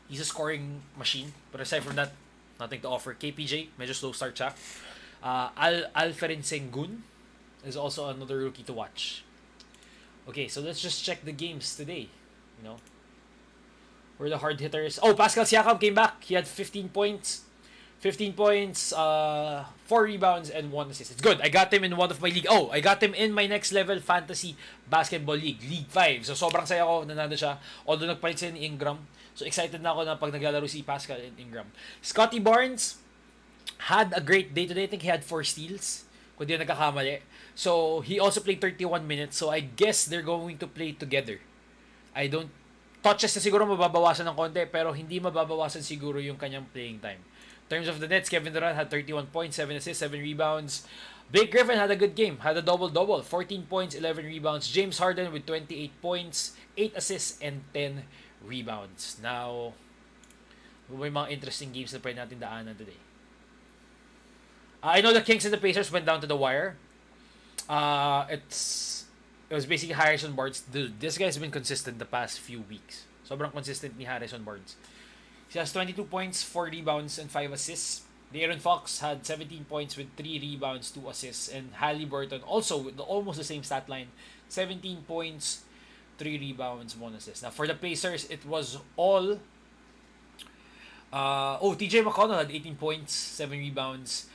He's a scoring machine. But aside from that, nothing to offer. KPJ, medyo slow start siya. Alperen Sengun is also another rookie to watch. Okay, so let's just check the games today. Where the hard hitters. Oh, Pascal Siakam came back. He had 15 points. 4 rebounds, and 1 assist. It's good. I got him in one of my league. Oh, I got him in my next level fantasy basketball league, League 5. So, sobrang saya ko na nandun siya. Although, nagpalit siya ni Ingram. So, excited na ako na pag naglalaro si Pascal and Ingram. Scotty Barnes had a great day today. I think he had 4 steals. Kung di nagkakamali. So, he also played 31 minutes. So, I guess they're going to play together. Touches na siguro mababawasan ng konti, pero hindi mababawasan siguro yung kanyang playing time. In terms of the Nets, Kevin Durant had 31 points, 7 assists, 7 rebounds. Blake Griffin had a good game. Had a double-double. 14 points, 11 rebounds. James Harden with 28 points, 8 assists, and 10 rebounds. Now, may mga interesting games na pwede natin daanan today. I know the Kings and the Pacers went down to the wire. It was basically Harrison Barnes. This guy's been consistent the past few weeks. Sobrang consistent ni Harrison Barnes. He has 22 points, 4 rebounds, and 5 assists. De'Aaron Fox had 17 points with 3 rebounds, 2 assists. And Halliburton also with almost the same stat line. 17 points, 3 rebounds, 1 assist. Now, for the Pacers, it was all... TJ McConnell had 18 points, 7 rebounds.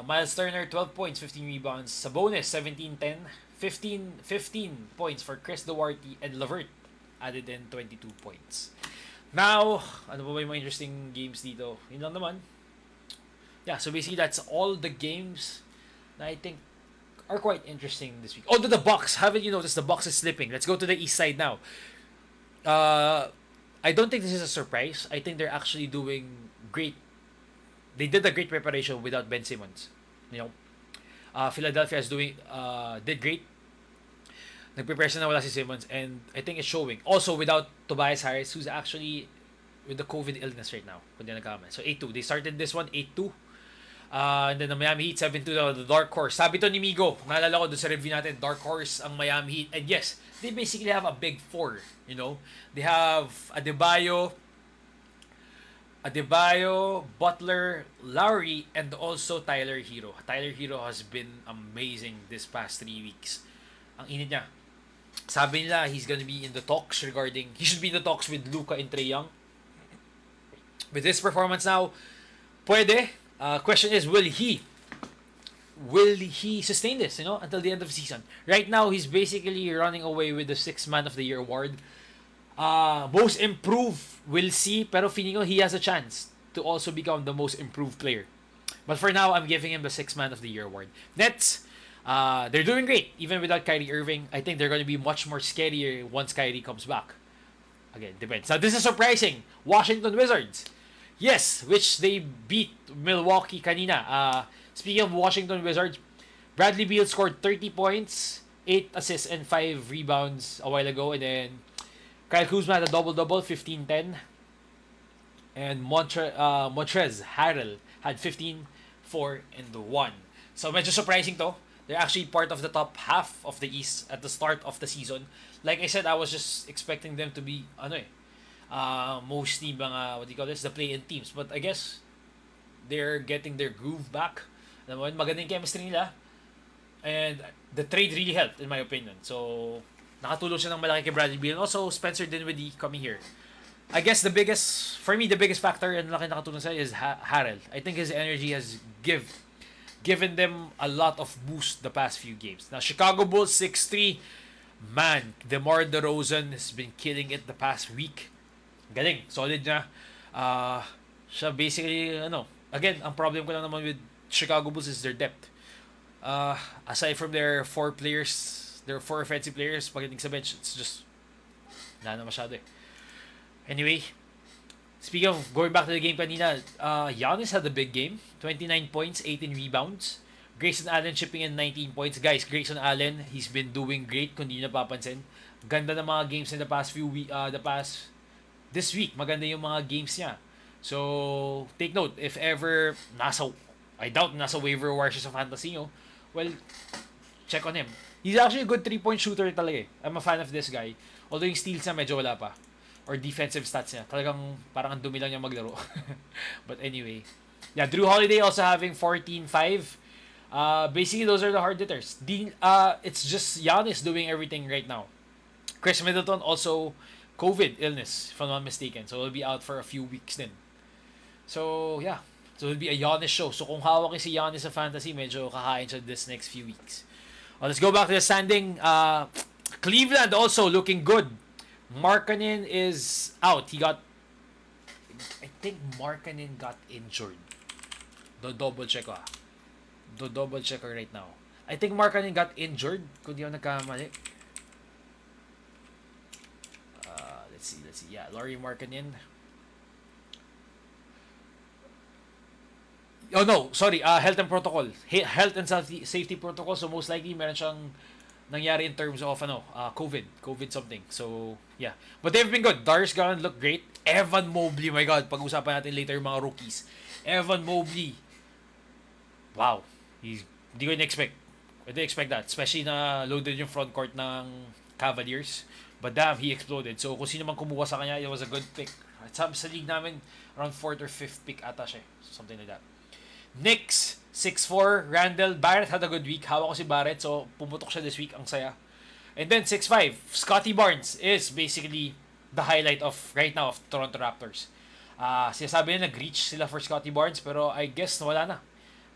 Miles Turner, 12 points, 15 rebounds. Sabonis, 17-10. 15 points for Chris Duarte. And LeVert added in 22 points. Now, ano ba yung mga interesting games dito? Yun lang naman. Yeah, so basically that's all the games that I think are quite interesting this week. Although the Bucks, haven't you noticed the Bucks is slipping? Let's go to the East side now. I don't think this is a surprise. I think they're actually doing great. They did a great preparation without Ben Simmons. You know, Philadelphia did great. Nag-prepare na wala si Simmons, and I think it's showing. Also without Tobias Harris, who's actually with the COVID illness right now. Kung di nagkamali. So 8-2. They started this one 8-2. And then the Miami Heat 7-2, the dark horse. Sabi to ni Migo, naalala ko doon sa review natin, dark horse ang Miami Heat. And yes, they basically have a big four, you know. They have Adebayo, Butler, Lowry, and also Tyler Hero. Tyler Hero has been amazing this past 3 weeks. Ang init niya. Sabi nila, he should be in the talks with Luka and Trae Young. With this performance now, pwede. Question is, will he sustain this, you know, until the end of the season? Right now, he's basically running away with the 6th Man of the Year award. Most improved, we'll see. Pero feeling ko he has a chance to also become the most improved player. But for now, I'm giving him the 6th Man of the Year award. Nets, they're doing great, even without Kyrie Irving. I think they're going to be much more scarier once Kyrie comes back. Again, depends. Now, this is surprising. Washington Wizards. Yes, which they beat Milwaukee kanina. Speaking of Washington Wizards, Bradley Beal scored 30 points, 8 assists, and 5 rebounds a while ago. And then Kyle Kuzma had a double-double, 15-10. And Montrezl Harrell had 15, 4, and 1. So medyo surprising to. They're actually part of the top half of the East at the start of the season. Like I said, I was just expecting them to be mostly mga, the play-in teams. But I guess they're getting their groove back. Alam mo, magandang chemistry nila. And the trade really helped, in my opinion. So, nakatulong siya ng malaki kay Bradley Beal. And also, Spencer Dinwiddie coming here. I guess the biggest factor and laki nakatulong sa is Harrell. I think his energy has given them a lot of boost the past few games. Now, Chicago Bulls 6-3. Man, DeMar DeRozan has been killing it the past week. Galing, solid na. Siya basically, again, ang problem ko lang naman with Chicago Bulls is their depth. Aside from their 4 offensive players, pagdating sa bench, it's just, wala na masyado eh. Anyway, speaking of going back to the game kanina, Giannis had a big game. 29 points, 18 rebounds. Grayson Allen chipping in 19 points. Guys, Grayson Allen, he's been doing great kung di napapansin. Ganda ng mga games in the past this week. Maganda yung mga games niya. So, take note, if ever I doubt nasa waiver wire siya sa fantasy nyo, well, check on him. He's actually a good 3-point shooter talaga eh. I'm a fan of this guy. Although yung steals niya medyo wala pa. Or defensive stats niya. Talagang parang ang dumi lang niya maglaro. But anyway. Yeah, Drew Holiday also having 14-5. Basically, those are the hard hitters. It's just Giannis doing everything right now. Chris Middleton also COVID illness, if I'm not mistaken. So, he'll be out for a few weeks then. So, yeah. So, it'll be a Giannis show. So, kung hawak si Giannis sa fantasy, medyo kakain siya this next few weeks. Let's go back to the standing. Cleveland also looking good. Markkanen is out. I think Markkanen got injured. Double check right now. I think Markkanen got injured. Kung di ako nagkamali. Let's see. Yeah, Lauri Markkanen. Oh no, sorry. Health and protocol. Health and safety protocol. So most likely meron siyang nangyari in terms of COVID something. So yeah, but they've been good. Darius Garland looked great. Evan Mobley, my God, pag-usapan natin later yung mga rookies. Evan Mobley, wow. Hindi ko in-expect. I didn't expect that. Especially na loaded yung front court ng Cavaliers. But damn, he exploded. So kung sino man kumuha sa kanya, it was a good pick. Sa league namin, around 4th or 5th pick ata siya. Something like that. Knicks, 6'4", Randall. Barrett had a good week. Hawak ko si Barrett, so pumutok siya this week. Ang saya. And then 6'5", Scotty Barnes is basically the highlight of right now of Toronto Raptors. Sinasabi nila nag-reach sila for Scotty Barnes, pero I guess wala na.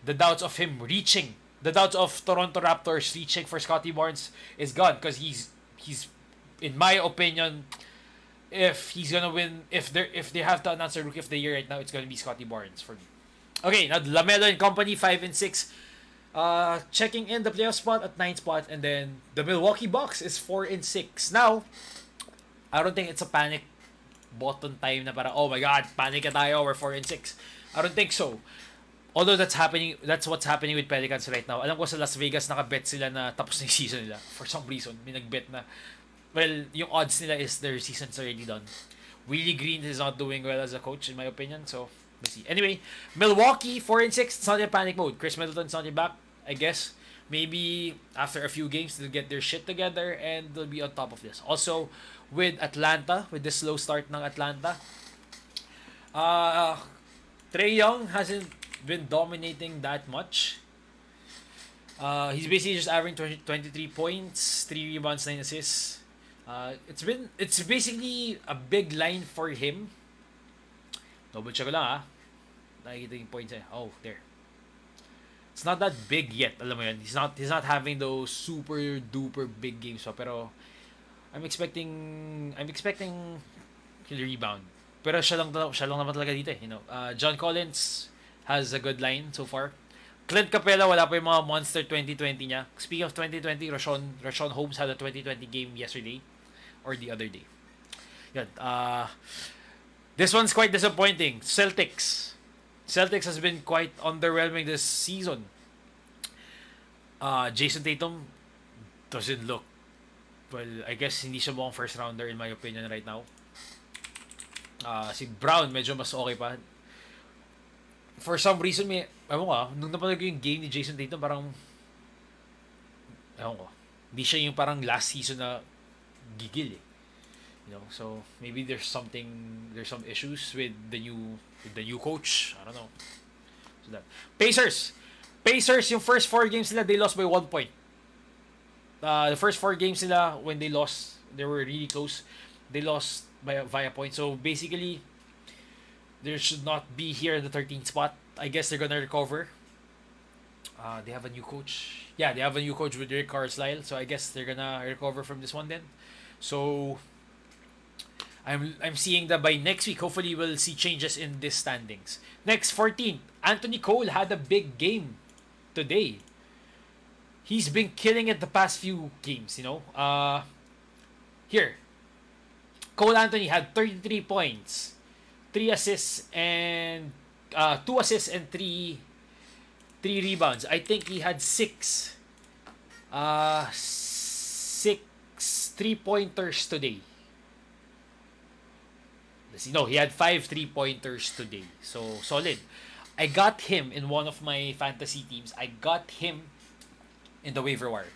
The doubts of him reaching, the doubts of Toronto Raptors reaching for Scotty Barnes is gone because he's in my opinion, if he's gonna win, if they have to announce a Rookie of the Year right now, it's gonna be Scotty Barnes for me. Okay, now LaMelo and company 5 and 6, checking in the playoff spot at 9th spot, and then the Milwaukee Bucks is 4 and 6. Now, I don't think it's a panic button time na para, oh my god, panic na tayo, we're 4 and 6. I don't think so. Although that's what's happening with Pelicans right now. Alam ko sa Las Vegas nakabet sila na tapos na yung season nila. For some reason, may nagbet na, well, yung odds nila is their season's already done. Willie Green is not doing well as a coach in my opinion, so let's see. Anyway, Milwaukee 4 and 6, it's not in panic mode. Chris Middleton's not in back, I guess. Maybe after a few games they'll get their shit together and they'll be on top of this. Also, with Atlanta, with the slow start ng Atlanta, Trae Young hasn't been dominating that much. He's basically just averaging 23 points, 3 rebounds, 9 assists. It's basically a big line for him. Double check ko lang nakikita yung points oh, there. It's not that big yet, alam mo yun. He's not having those super duper big games pa, pero I'm expecting he'll rebound. Pero siya lang naman talaga dito you know. John Collins has a good line so far. Clint Capella, wala pa yung mga monster 2020 niya. Speaking of 2020, Rashawn Holmes had a 2020 game yesterday or the other day. Yan. This one's quite disappointing. Celtics has been quite underwhelming this season. Jason Tatum doesn't look, well, I guess hindi siya mukhang first rounder in my opinion right now. Si Brown medyo mas okay pa. For some reason, nung napanood ko yung game ni Jason Tatum, parang, hindi siya yung parang last season na gigil You know, so maybe there's some issues with the new coach. I don't know. So that Pacers, yung first 4 games nila, they lost by 1 point. The first 4 games nila, when they lost, they were really close. They lost via point. So basically, they should not be here in the 13th spot. I guess they're gonna recover. They have a new coach. Yeah, they have a new coach with Rick Carlisle. So I guess they're gonna recover from this one then. So I'm seeing that by next week, hopefully we'll see changes in this standings. Next, 14th, Anthony Cole had a big game today. He's been killing it the past few games, you know. Here, Cole Anthony had 33 points, 3 assists and 2 assists and 3 rebounds. I think he had 6 3-pointers today. No, he had 5 3-pointers today. So, solid. I got him in one of my fantasy teams. I got him in the waiver wire.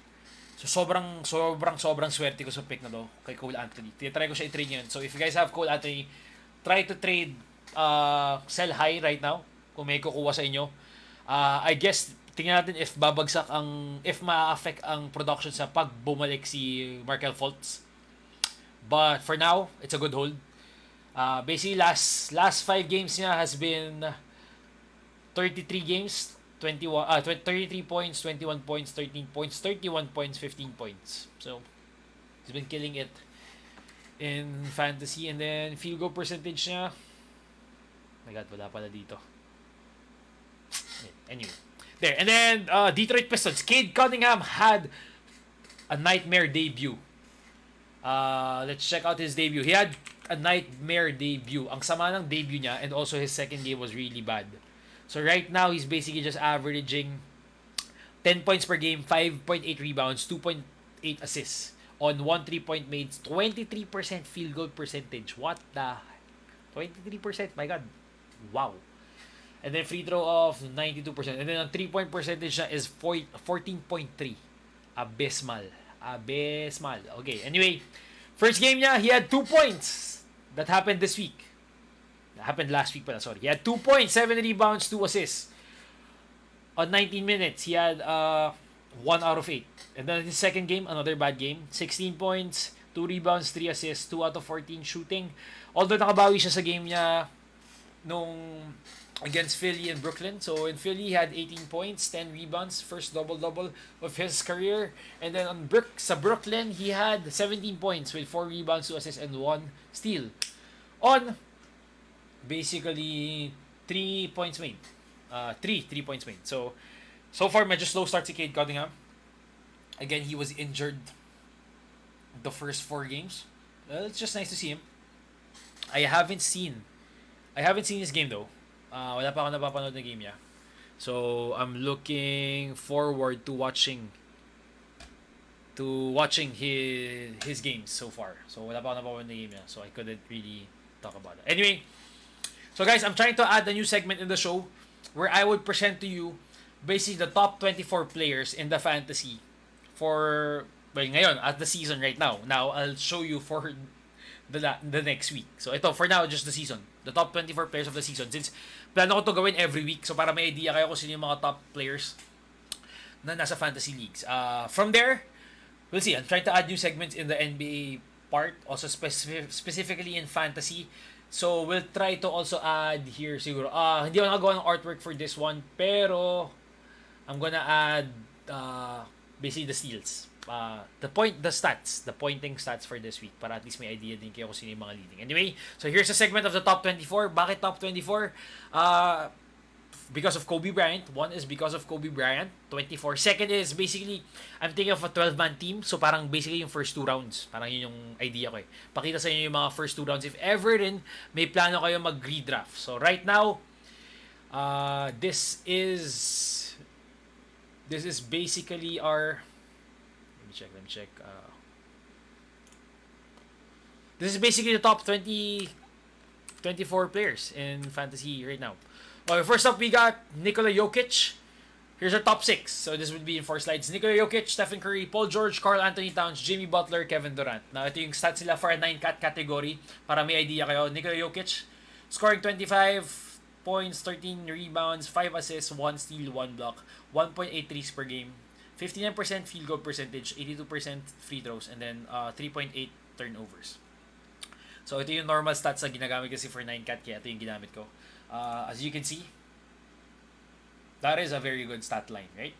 So, sobrang swerte ko sa pick na to kay Cole Anthony. Try ko siya i-trade yun. So, if you guys have Cole Anthony, try to trade sell high right now kung may kukuha sa inyo. I guess, tingnan natin if ma-affect ang production sa pag bumalik si Markelle Fultz. But, for now, it's a good hold. Basically, last 5 games niya has been 33 games, 33 points, 21 points, 13 points, 31 points, 15 points. So, he's been killing it in fantasy. And then, field goal percentage niya, oh my God, wala pala dito. Anyway, there. And then, Detroit Pistons, Cade Cunningham had a nightmare debut. Let's check out his debut. He had a nightmare debut. Ang sama ng debut niya, and also his second game was really bad. So right now, he's basically just averaging 10 points per game, 5.8 rebounds, 2.8 assists on 1 3-point made, 23% field goal percentage. What the 23%? My God. Wow. And then free throw of 92%. And then ang 3-point percentage na is 14.3. Abysmal. Okay, anyway. First game niya, he had 2 points. That happened this week. That happened last week pala, sorry. He had 2 points, 7 rebounds, 2 assists. On 19 minutes, he had 1 out of 8. And then his second game, another bad game. 16 points, 2 rebounds, 3 assists, 2 out of 14 shooting. Although nakabawi siya sa game niya nung against Philly and Brooklyn. So in Philly, he had 18 points, 10 rebounds, first double-double of his career. And then on sa Brooklyn, he had 17 points with 4 rebounds, 2 assists, and 1 steal. On basically 3 points made. 3 points made. So far, medyo slow start si Cade Cunningham. Again, he was injured the first 4 games. It's just nice to see him. I haven't seen his game though. Wala pa ako napapanood na game niya. So, I'm looking forward to watching his games so far. So, wala pa ako napapanood na game niya. So, I couldn't really talk about it. Anyway, so guys, I'm trying to add a new segment in the show where I would present to you basically the top 24 players in the fantasy for, well, ngayon, at the season right now. Now, I'll show you for the next week. So, ito, for now, just the season. The top 24 players of the season. Since, plano ko to gawin every week. So, para may idea kayo kung sino yung mga top players na nasa fantasy leagues. From there, we'll see. I'm trying to add new segments in the NBA part. Also, specifically in fantasy. So, we'll try to also add here siguro. Hindi ako nagawa ng artwork for this one. Pero, I'm gonna add basically the steals. The pointing stats for this week para at least may idea din kayo kung sino yung mga leading. Anyway, so here's a segment of the top 24. Bakit top 24? Because of Kobe Bryant. One is because of Kobe Bryant, 24. Second is basically, I'm thinking of a 12-man team. So parang basically yung first 2 rounds. Parang yun yung idea ko eh. Pakita sa inyo yung mga first 2 rounds. If ever rin, may plano kayo mag-redraft. So right now, this is basically our... Let me check. This is basically the top 24 players in fantasy right now. Okay, first up, we got Nikola Jokic. Here's our top 6. So this would be in 4 slides. Nikola Jokic, Stephen Curry, Paul George, Karl Anthony Towns, Jimmy Butler, Kevin Durant. Now, ito yung stats nila for a 9-cat category para may idea kayo. Nikola Jokic, scoring 25 points, 13 rebounds, 5 assists, 1 steal, 1 block, 1.8 threes per game. 59% field goal percentage, 82% free throws, and then 3.8 turnovers. So, ito yung normal stats na ginagamit kasi for 9-cat, kaya ito yung ginamit ko. As you can see, that is a very good stat line, right?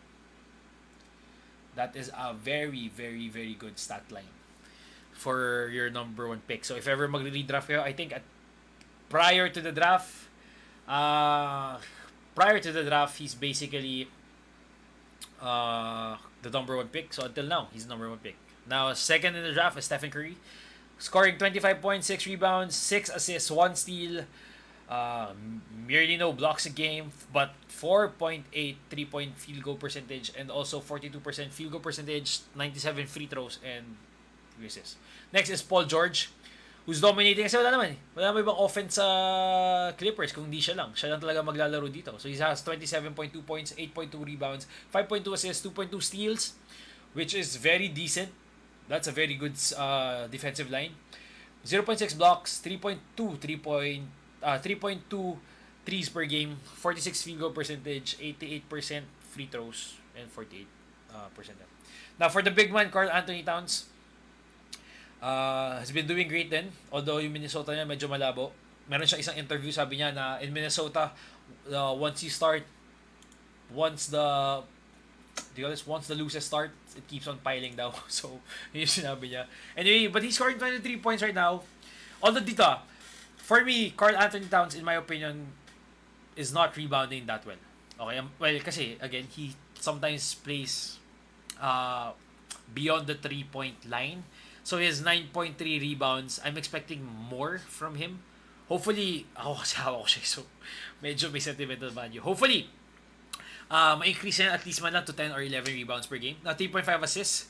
That is a very, very, very good stat line for your number 1 pick. So, if ever mag-redraft kayo, I think prior to the draft, he's basically the number 1 pick. So until now, he's the number 1 pick. Now, second in the draft is Stephen Curry, scoring 25 points, 6 rebounds, 6 assists, 1 steal, merely no blocks a game, but 4.8 3-point field goal percentage, and also 42% field goal percentage, 97 free throws, and 3 assists. Next is Paul George, who's dominating kasi wala naman ibang offense sa Clippers kung hindi siya lang talaga maglalaro dito. So he has 27.2 points, 8.2 rebounds, 5.2 assists, 2.2 steals, which is very decent. That's a very good defensive line. 0.6 blocks, 3.2 threes per game, 46 field goal percentage, 88% free throws, and 48%. Now for the big man, Karl Anthony Towns, has been doing great din. Although yung Minnesota niya medyo malabo. Meron siya isang interview, sabi niya na in Minnesota, once the losses start, it keeps on piling daw. So, yun yung sinabi niya. Anyway, but he's scoring 23 points right now. Although dito, for me, Karl Anthony Towns, in my opinion, is not rebounding that well. Okay, well, kasi, again, he sometimes plays beyond the 3-point line. So his 9.3 rebounds, I'm expecting more from him. Hopefully, kasi hawak ko siya, so medyo may sentimental value. Hopefully, ma-increase yan at least man lang to 10 or 11 rebounds per game. Now, 3.5 assists,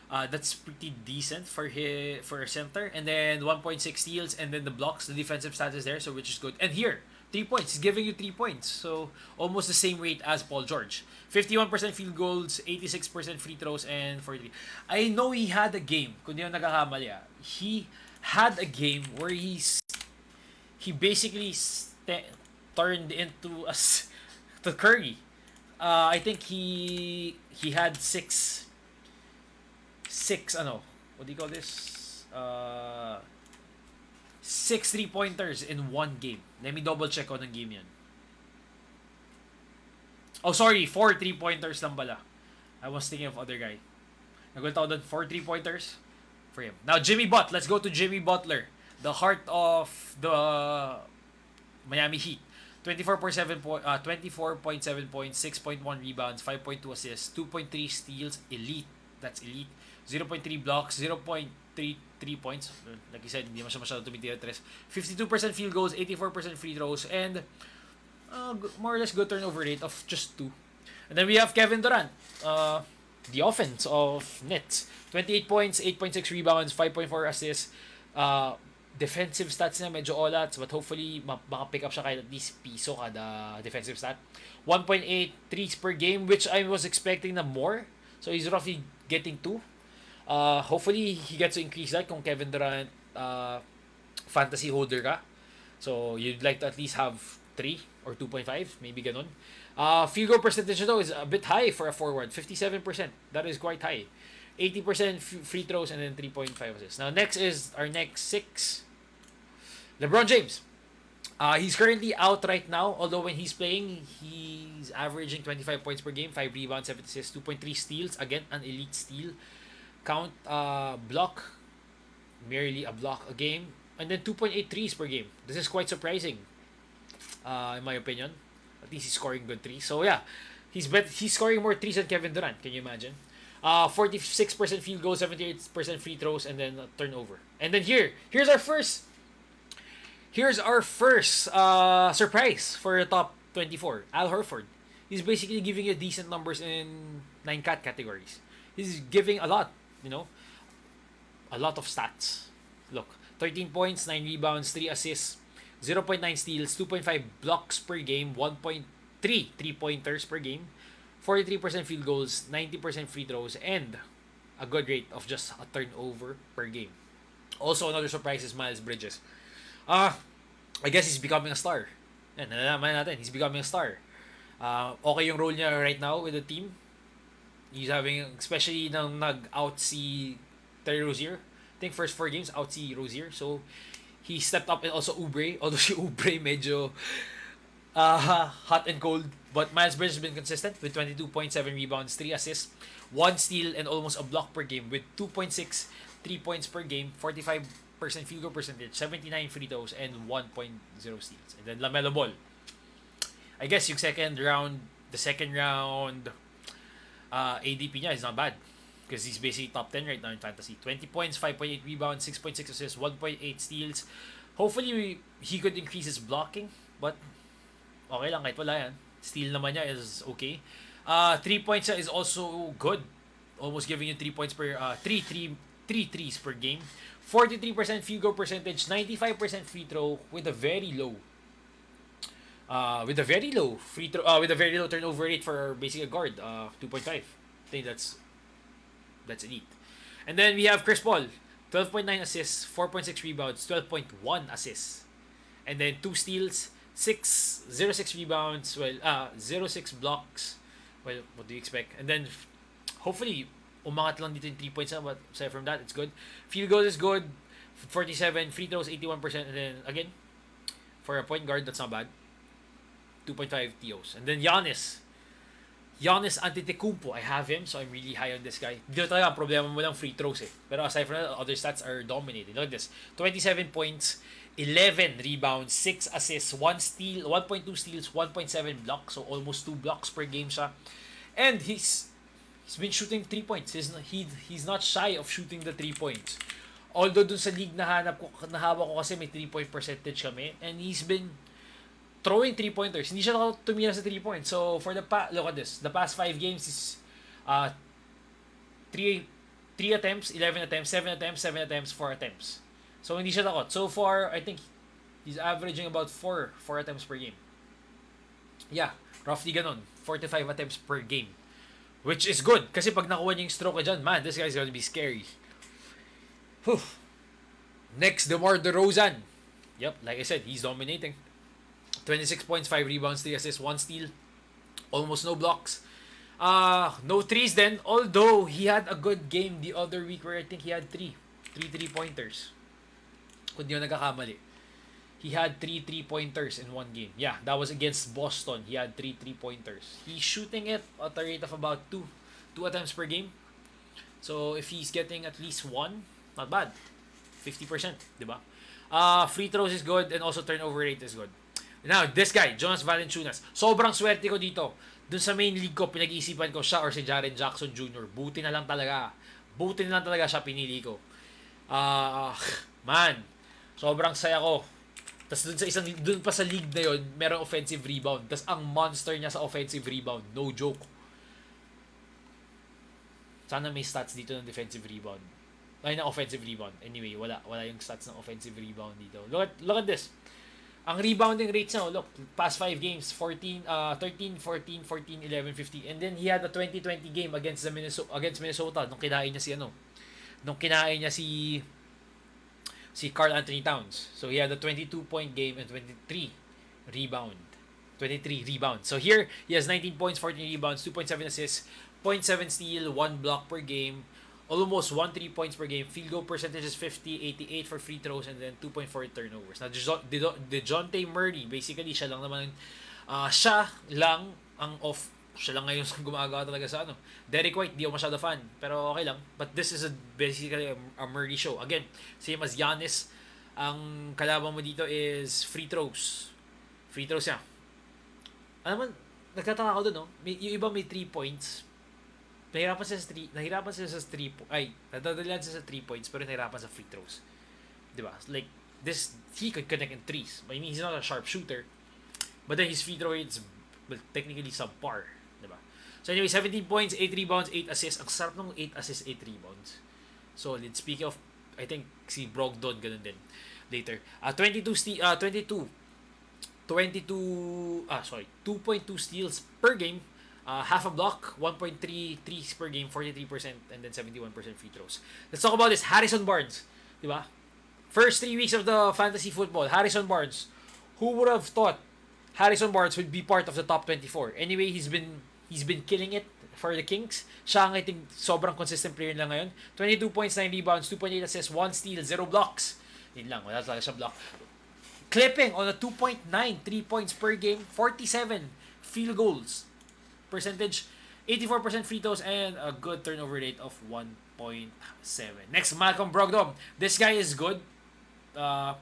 that's pretty decent for a center. And then 1.6 steals, and then the blocks, the defensive stats is there, so which is good. And here, 3 points. He's giving you 3 points. So, almost the same rate as Paul George. 51% field goals, 86% free throws, and 43. I know he had a game, kung di ako nagkakamali he had a game where he basically turned into to Curry. I think he had six what do you call this? 6 3-pointers in one game. Let me double check on the game yan. Oh, sorry. 4 3-pointers lang pala. I was thinking of other guy. Nagulta ko doon 4 3-pointers for him. Now, Jimmy Butler. Let's go to Jimmy Butler. The heart of the Miami Heat. 24.7 points, 6.1 rebounds, 5.2 assists, 2.3 steals. Elite. That's elite. 0.3 blocks, 0.33 points. Like you said, hindi masyado tumitira tres. 52% field goals, 84% free throws, and more or less good turnover rate of just 2. And then we have Kevin Durant, the offense of Nets. 28 points, 8.6 rebounds, 5.4 assists. Defensive stats na medyo all-outs, but hopefully maka-pick up siya kahit at least piso kada defensive stat. 1.8 threes per game, which I was expecting na more. So he's roughly getting 2. Hopefully he gets to increase that kung Kevin Durant fantasy holder ka. So you'd like to at least have 3 or 2.5, maybe ganon. Field goal percentage though is a bit high for a forward, 57%. That is quite high. 80% free throws and then 3.5 assists. Now next is our next 6. LeBron James. He's currently out right now, although when he's playing, he's averaging 25 points per game, 5 rebounds, 7 assists, 2.3 steals. Again, an elite steal. Count block, merely a block a game. And then 2.8 threes per game. This is quite surprising, in my opinion. At least he's scoring good threes. So yeah, he's scoring more threes than Kevin Durant. Can you imagine? 46% field goals, 78% free throws, and then a turnover. And then here's our first surprise for the top 24. Al Horford. He's basically giving you decent numbers in 9-cat categories. He's giving a lot, a lot of stats. Look, 13 points, 9 rebounds, 3 assists, 0.9 steals, 2.5 blocks per game, 1.3 3-pointers per game, 43% field goals, 90% free throws, and a good rate of just a turnover per game. Also, another surprise is Miles Bridges. I guess he's becoming a star. Yan, nalalaman natin, he's becoming a star. Okay yung role niya right now with the team. He's having, especially nang nag-outsee Terry Rozier. I think first 4 games, outsee Rozier. So, he stepped up, and also Oubre. Although si Oubre medyo hot and cold. But Miles Bridges has been consistent with 22.7 rebounds, 3 assists, 1 steal, and almost a block per game with 2.6 3 points per game, 45% field goal percentage, 79 free throws, and 1.0 steals. And then LaMelo Ball. I guess yung the second round ADP niya is not bad because he's basically top 10 right now in fantasy. 20 points, 5.8 rebounds, 6.6 assists, 1.8 steals. Hopefully, he could increase his blocking, but okay lang kahit wala yan. Steal naman niya is okay. 3 points is also good. Almost giving you 3 points per 3 threes per game. 43% field goal percentage, 95% free throw with a very low turnover rate for basically a guard, 2.5. I think that's elite. And then we have Chris Paul, 12.9 assists, 4.6 rebounds, 12.1 assists, and then 2 steals, 0.6 rebounds, 0.6 blocks. Well, what do you expect? And then hopefully umangat lang dito in 3 points, but aside from that, it's good. Field goal is good, 47, free throws 81%, and then again, for a point guard, that's not bad. 2.5 TOs. And then Giannis Antetokounmpo, I have him, so I'm really high on this guy. Dito talaga, ang problema mo lang free throws eh. Pero aside from that, other stats are dominating. Look at this. 27 points, 11 rebounds, 6 assists, 1 steal, 1.2 steals, 1.7 blocks, so almost 2 blocks per game siya. And he's been shooting 3 points. He's not shy of shooting the 3 points. Although dun sa league nahanap ko kasi may 3-point percentage kami, and he's been throwing 3-pointers. Hindi siya tumira sa 3 points. So, look at this. The past 5 games is 3 attempts, 11 attempts, 7 attempts, 7 attempts, 4 attempts. So, hindi siya takot. So far, I think He's averaging about 4 attempts per game. Yeah, roughly ganon. 45 attempts per game. Which is good. Kasi pag nakuha niya yung stroke dyan, man, this guy's gonna be scary. Whew. Next, DeMar DeRozan. Yep, like I said, he's dominating. 26 points, 5 rebounds, 3 assists, 1 steal. Almost no blocks. No threes then, although he had a good game the other week where I think he had 3 3-pointers. Kung di mo nagkakamali. He had 3 3-pointers in one game. Yeah, that was against Boston. He had 3 3-pointers. He's shooting it at a rate of about 2 attempts per game. So if he's getting at least 1, not bad. 50%, di ba? Free throws is good and also turnover rate is good. Now, this guy, Jonas Valanciunas. Sobrang swerte ko dito. Dun sa main league ko, pinag-iisipan ko siya or si Jaren Jackson Jr. Buti na lang talaga siya pinili ko. Man, sobrang saya ko. Tapos dun pa sa league na yun, merong offensive rebound. Tapos ang monster niya sa offensive rebound. No joke. Sana may stats dito ng defensive rebound. Ay, ng offensive rebound. Anyway, wala yung stats ng offensive rebound dito. Look at this. Ang rebounding rates niya, look, past 5 games, 13, 14, 11, 50. And then he had a 2020 game against Minnesota nung kinain niya si Karl Anthony Towns. So he had a 22-point game and 23 rebounds. So here, he has 19 points, 14 rebounds, 2.7 assists, 0.7 steal, 1 block per game, almost 1 3 points per game. Field goal percentage is 50, 88 for free throws, and then 2.4 turnovers. Now, Jonte Murray, basically, siya lang ngayon gumagawa talaga sa ano. Derek White, di ako masyado fan. Pero okay lang. But this is basically a Murray show. Again, same as Giannis. Ang kalaban mo dito is free throws. Free throws niya. Alam mo, nagtataka ako dun, no? Yung iba may 3 points. Nahirapan sila sa 3 points. Ay, nadadalian sila sa 3 points pero nahirapan sa free throws. Diba? Like, he could connect in threes. I mean, he's not a sharp shooter. But then his free throw rate's technically subpar. Diba? So anyway, 17 points, 8 rebounds, 8 assists. Ang sarap ng 8 assists, 8 rebounds. Solid. Speaking of, I think si Brogdon, ganun din. Later. 2.2 steals per game. Half a block, 1.3 threes per game, 43%, and then 71% free throws. Let's talk about this. Harrison Barnes. Diba? First 3 weeks of the fantasy football, Harrison Barnes. Who would have thought Harrison Barnes would be part of the top 24? Anyway, he's been killing it for the Kings. Siya ang I think sobrang consistent player lang ngayon. 22 points, 9 rebounds, 2.8 assists, 1 steal, 0 blocks. Yun lang, wala talaga siya block. Clipping on a 2.9 3 points per game, 47 field goals percentage, 84% free throws, and a good turnover rate of 1.7. Next, Malcolm Brogdon. This guy is good. When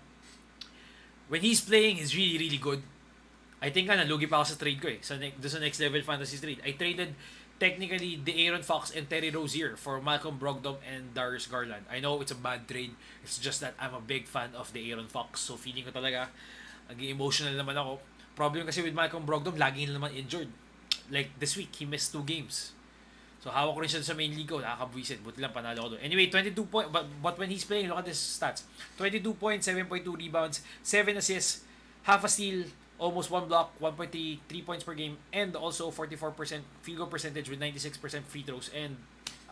he's playing, he's really, really good. I think nalugi pa ako sa trade ko eh. Sa next level fantasy trade. I traded technically De'Aaron Fox and Terry Rozier for Malcolm Brogdon and Darius Garland. I know it's a bad trade. It's just that I'm a big fan of De'Aaron Fox. So feeling ko talaga, naging emotional naman ako. Problem kasi with Malcolm Brogdon, lagi naman injured. Like this week, he missed 2 games. So hawak ko rin siya sa main league ko. Nakakabwisit. Buti lang panalo ko doon. Anyway, 22 points. But when he's playing, look at his stats. 22 points, 7.2 rebounds, 7 assists, half a steal, almost 1 block, 1.3 points per game, and also 44% field goal percentage with 96% free throws, and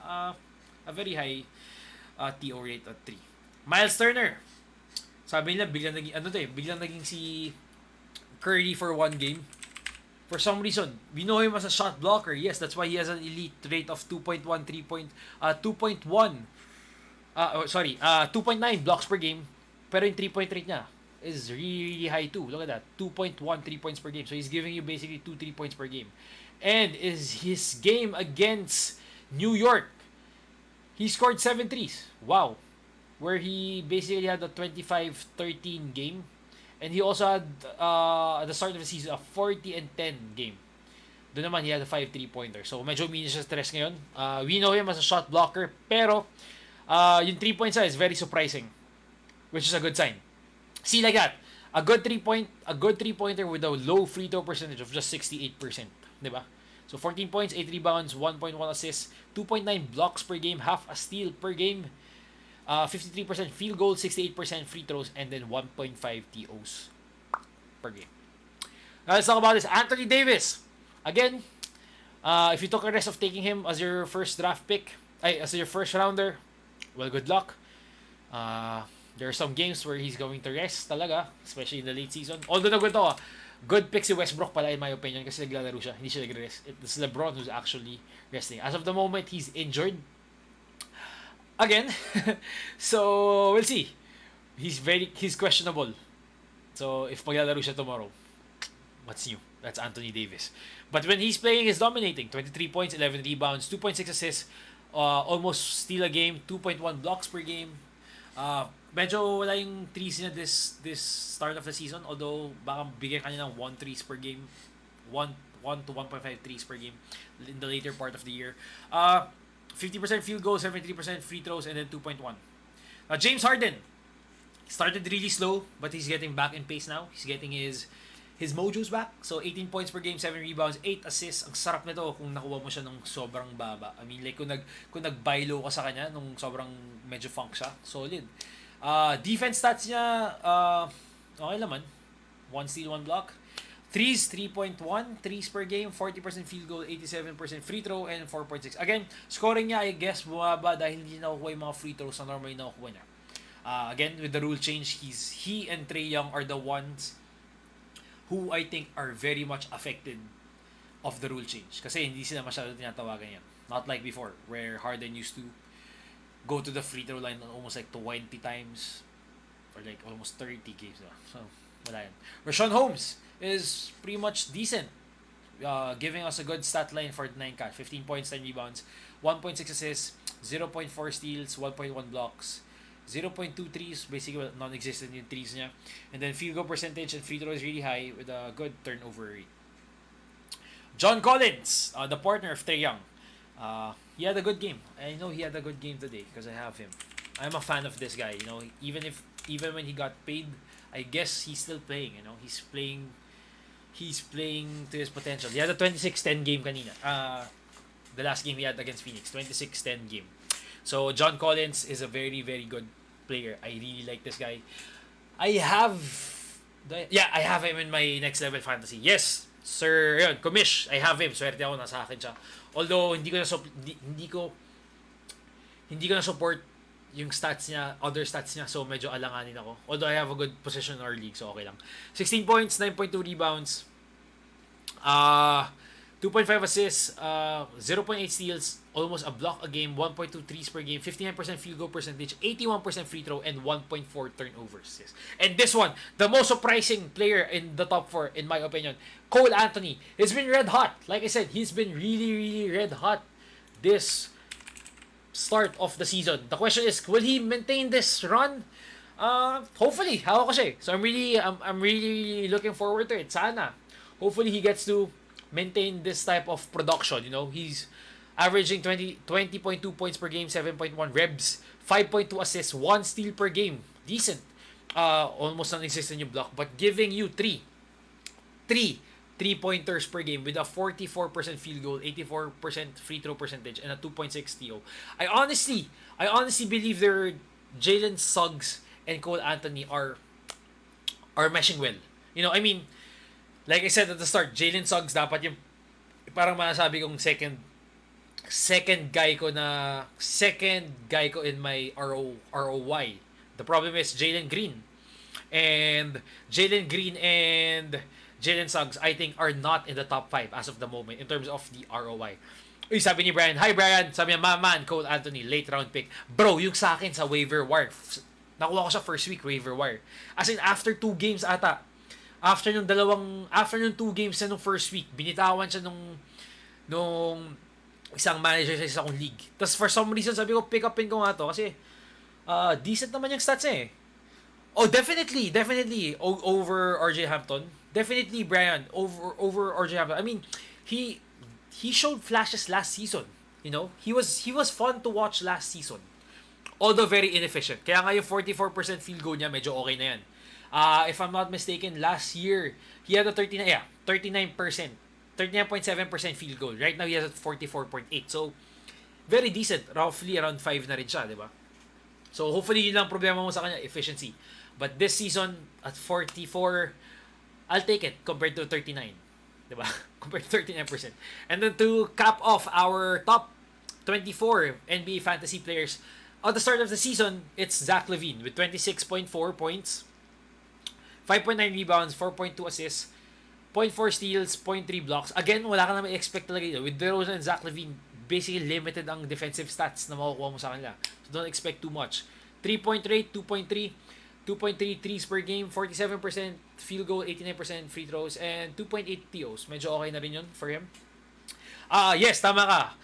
a very high TO rate at 3. Miles Turner. Sabi nila, biglang naging si Curry for 1 game. For some reason, we know him as a shot blocker. Yes, that's why he has an elite rate of 2.9 blocks per game. Pero yung 3-point rate niya is really high too. Look at that. 2.1 3 points per game. So he's giving you basically 2 3 points per game. And is his game against New York, he scored 7 threes. Wow. Where he basically had a 25-13 game. And he also had, at the start of the season, a 40-10 game. Doon naman, he had a 5 3-pointer. So, medyo mini siya stress ngayon. We know him as a shot blocker. Pero, yung 3-point is very surprising. Which is a good sign. See, like that. A good 3-pointer with a low free throw percentage of just 68%. Diba? So, 14 points, 8 rebounds, 1.1 assists, 2.9 blocks per game, half a steal per game. 53% field goal, 68% free throws, and then 1.5 TOs per game. Now let's talk about this. Anthony Davis. Again, if you took a risk of taking him as your first draft pick, as your first rounder, well, good luck. There are some games where he's going to rest talaga, especially in the late season. Although good pick si Westbrook pala in my opinion kasi naglalaro siya, hindi siya nagre-rest. It's LeBron who's actually resting. As of the moment, he's injured. Again. So, we'll see. He's questionable. So, if maglalaro siya tomorrow, what's new? That's Anthony Davis. But when he's playing, he's dominating. 23 points, 11 rebounds, 2.6 assists, almost steal a game, 2.1 blocks per game. Medyo wala yung threes niya this start of the season. Although, baka bigyan kanya ng 1 threes per game. 1 to 1.5 threes per game in the later part of the year. 50% field goal, 73% free throws, and then 2.1. James Harden started really slow, but he's getting back in pace now. He's getting his mojo's back. So 18 points per game, 7 rebounds, 8 assists. Ang sarap nito kung nakuha mo siya nung sobrang baba. I mean, like kung nag-buy low ka sa kanya nung sobrang medyo funk siya, solid. Defense stats niya, okay naman. 1 steal, 1 block. Threes, 3.1 threes per game, 40% field goal, 87% free throw, and 4.6. Again, scoring niya, I guess, bumaba dahil hindi nakukuha yung mga free throws na normally nakukuha niya. Again, with the rule change, he and Trae Young are the ones who I think are very much affected of the rule change. Kasi hindi sila masyado tinatawagan yan. Not like before, where Harden used to go to the free throw line almost like 20 times or like almost 30 games. So, wala yan. Rashawn Holmes is pretty much decent. Giving us a good stat line for 9 catch. 15 points, 10 rebounds, 1.6 assists, 0.4 steals, 1.1 blocks, 0.2 threes, basically non-existent yung threes niya. And then field goal percentage and free throw is really high with a good turnover rate. John Collins, the partner of Trae Young. He had a good game. I know he had a good game today because I have him. I'm a fan of this guy. You know, even when he got paid, I guess he's still playing. You know, he's playing to his potential. He had a 26-10 game kanina. The last game he had against Phoenix, 26-10 game. So John Collins is a very, very good player. I really like this guy. I have him in my next level fantasy. Yes, sir. Yun, Kumish, I have him. Swerte ako, nasa akin siya. Although hindi ko na support yung stats niya, other stats niya, so medyo alanganin ako. Although I have a good position in our league, so okay lang. 16 points, 9.2 rebounds, 2.5 assists, 0.8 steals, almost a block a game, 1.2 threes per game, 59% field goal percentage, 81% free throw, and 1.4 turnovers. And this one, the most surprising player in the top 4, in my opinion, Cole Anthony. He's been red hot. Like I said, he's been really, really red hot this start of the season. The question is, will he maintain this run? Hopefully. Hawak ko siya. So I'm really looking forward to it. Sana. Hopefully he gets to maintain this type of production. You know, he's averaging 20.2 points per game, 7.1 rebs, 5.2 assists, 1 steal per game. Decent. Almost non-existent yung block, but giving you 3 3-pointers per game with a 44% field goal, 84% free throw percentage, and a 2.6 TO. I honestly believe Jalen Suggs and Cole Anthony are meshing well. You know, I mean, like I said at the start, Jalen Suggs dapat yung parang masasabi kong second guy ko in my ROY. The problem is Jalen Green and Jalen Suggs, I think, are not in the top 5 as of the moment in terms of the ROI. Uy, sabi ni Brian, hi Brian, sabi niya, man, Cole Anthony, late round pick. Bro, yung sa akin sa waiver wire, nakuha ko siya first week waiver wire. As in, after 2 games ata, after nung 2 games na nung first week, binitawan siya nung isang manager sa isang league. Tapos for some reason, sabi ko, pick upin ko nga to kasi decent naman yung stats eh. Oh, definitely over RJ Hampton. Definitely Brian over RJ Hampton. I mean, he showed flashes last season. You know, he was fun to watch last season. Although very inefficient. Kaya nga yung 44% field goal niya medyo okay na yan. If I'm not mistaken, last year he had a 39.7% field goal. Right now he has a 44.8. So very decent. Roughly around 5 na rin siya, di ba? So hopefully yun lang problema mo sa kanya, efficiency. But this season at 44, I'll take it compared to 39. Diba? Compared to 39%. And then to cap off our top 24 NBA fantasy players at the start of the season, it's Zach Levine with 26.4 points, 5.9 rebounds, 4.2 assists, 0.4 steals, 0.3 blocks. Again, wala ka naman expect talaga dito. With DeRozan and Zach Levine, basically limited ang defensive stats na makukuha mo sa kanila. So don't expect too much. 3-point rate, 2.3, 2.3 threes per game, 47% field goal, 89% free throws, and 2.8 TOs. Medyo okay na rin yun for him. Yes, tama ka.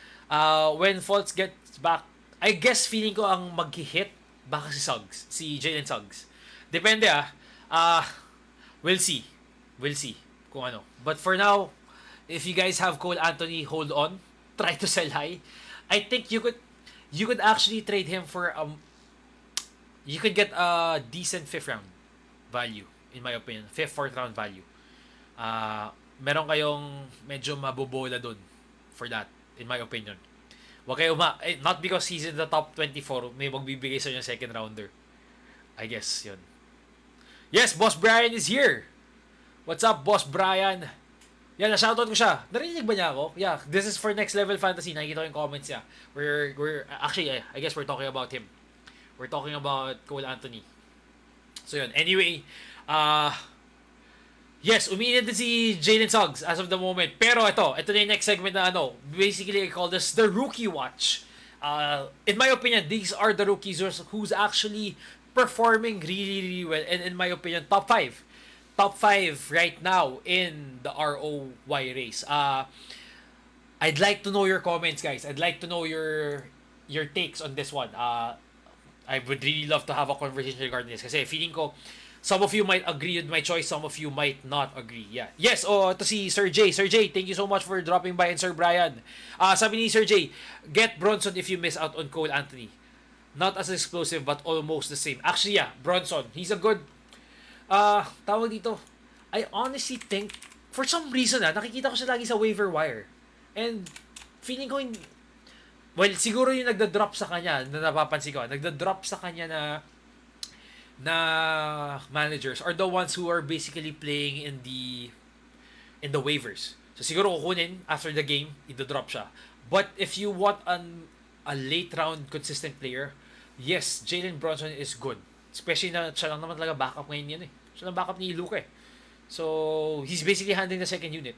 When Fultz gets back, I guess feeling ko ang mag-hit baka si Suggs, si Jalen Suggs. Depende we'll see. We'll see kung ano. But for now, if you guys have Cole Anthony, hold on. Try to sell high. I think you could actually trade him for you could get a decent 5th round value, in my opinion. 5th, 4th round value. Meron kayong medyo mabobola dun for that, in my opinion. Wag kayo not because he's in the top 24, may magbibigay sa inyo second rounder. I guess, yun. Yes, Boss Brian is here. What's up, Boss Brian? Yan, na-shoutout ko siya. Narinig ba niya ako? Yeah, this is for Next Level Fantasy. Nakikita ko yung comments niya. We're actually, I guess we're talking about him. We're talking about Cole Anthony. So yun. Anyway, yes, umiinit din si Jalen Suggs as of the moment. Pero ito na yung next segment na basically I call this the Rookie Watch. In my opinion, these are the rookies who's actually performing really, really well. And in my opinion, top 5. Top 5 right now in the ROY race. I'd like to know your comments, guys. I'd like to know your takes on this one. I would really love to have a conversation regarding this kasi feeling ko some of you might agree with my choice, some of you might not agree. Yeah. Yes, ito si Sir J. Sir J, thank you so much for dropping by, and Sir Brian. Sabi ni Sir J, get Bronson if you miss out on Cole Anthony. Not as explosive but almost the same. Actually, yeah, Bronson, he's a good tawag dito. I honestly think for some reason nakikita ko siya lagi sa waiver wire. And feeling ko well, siguro yung nagda-drop sa kanya, na napapansin ko, nagda-drop sa kanya na managers are the ones who are basically playing in the waivers. So siguro kukunin after the game, i-drop siya. But if you want a late round consistent player, yes, Jalen Bronson is good. Especially na siya lang naman talaga backup ngayon yan eh. Siya lang backup ni Luka eh. So he's basically handling the second unit.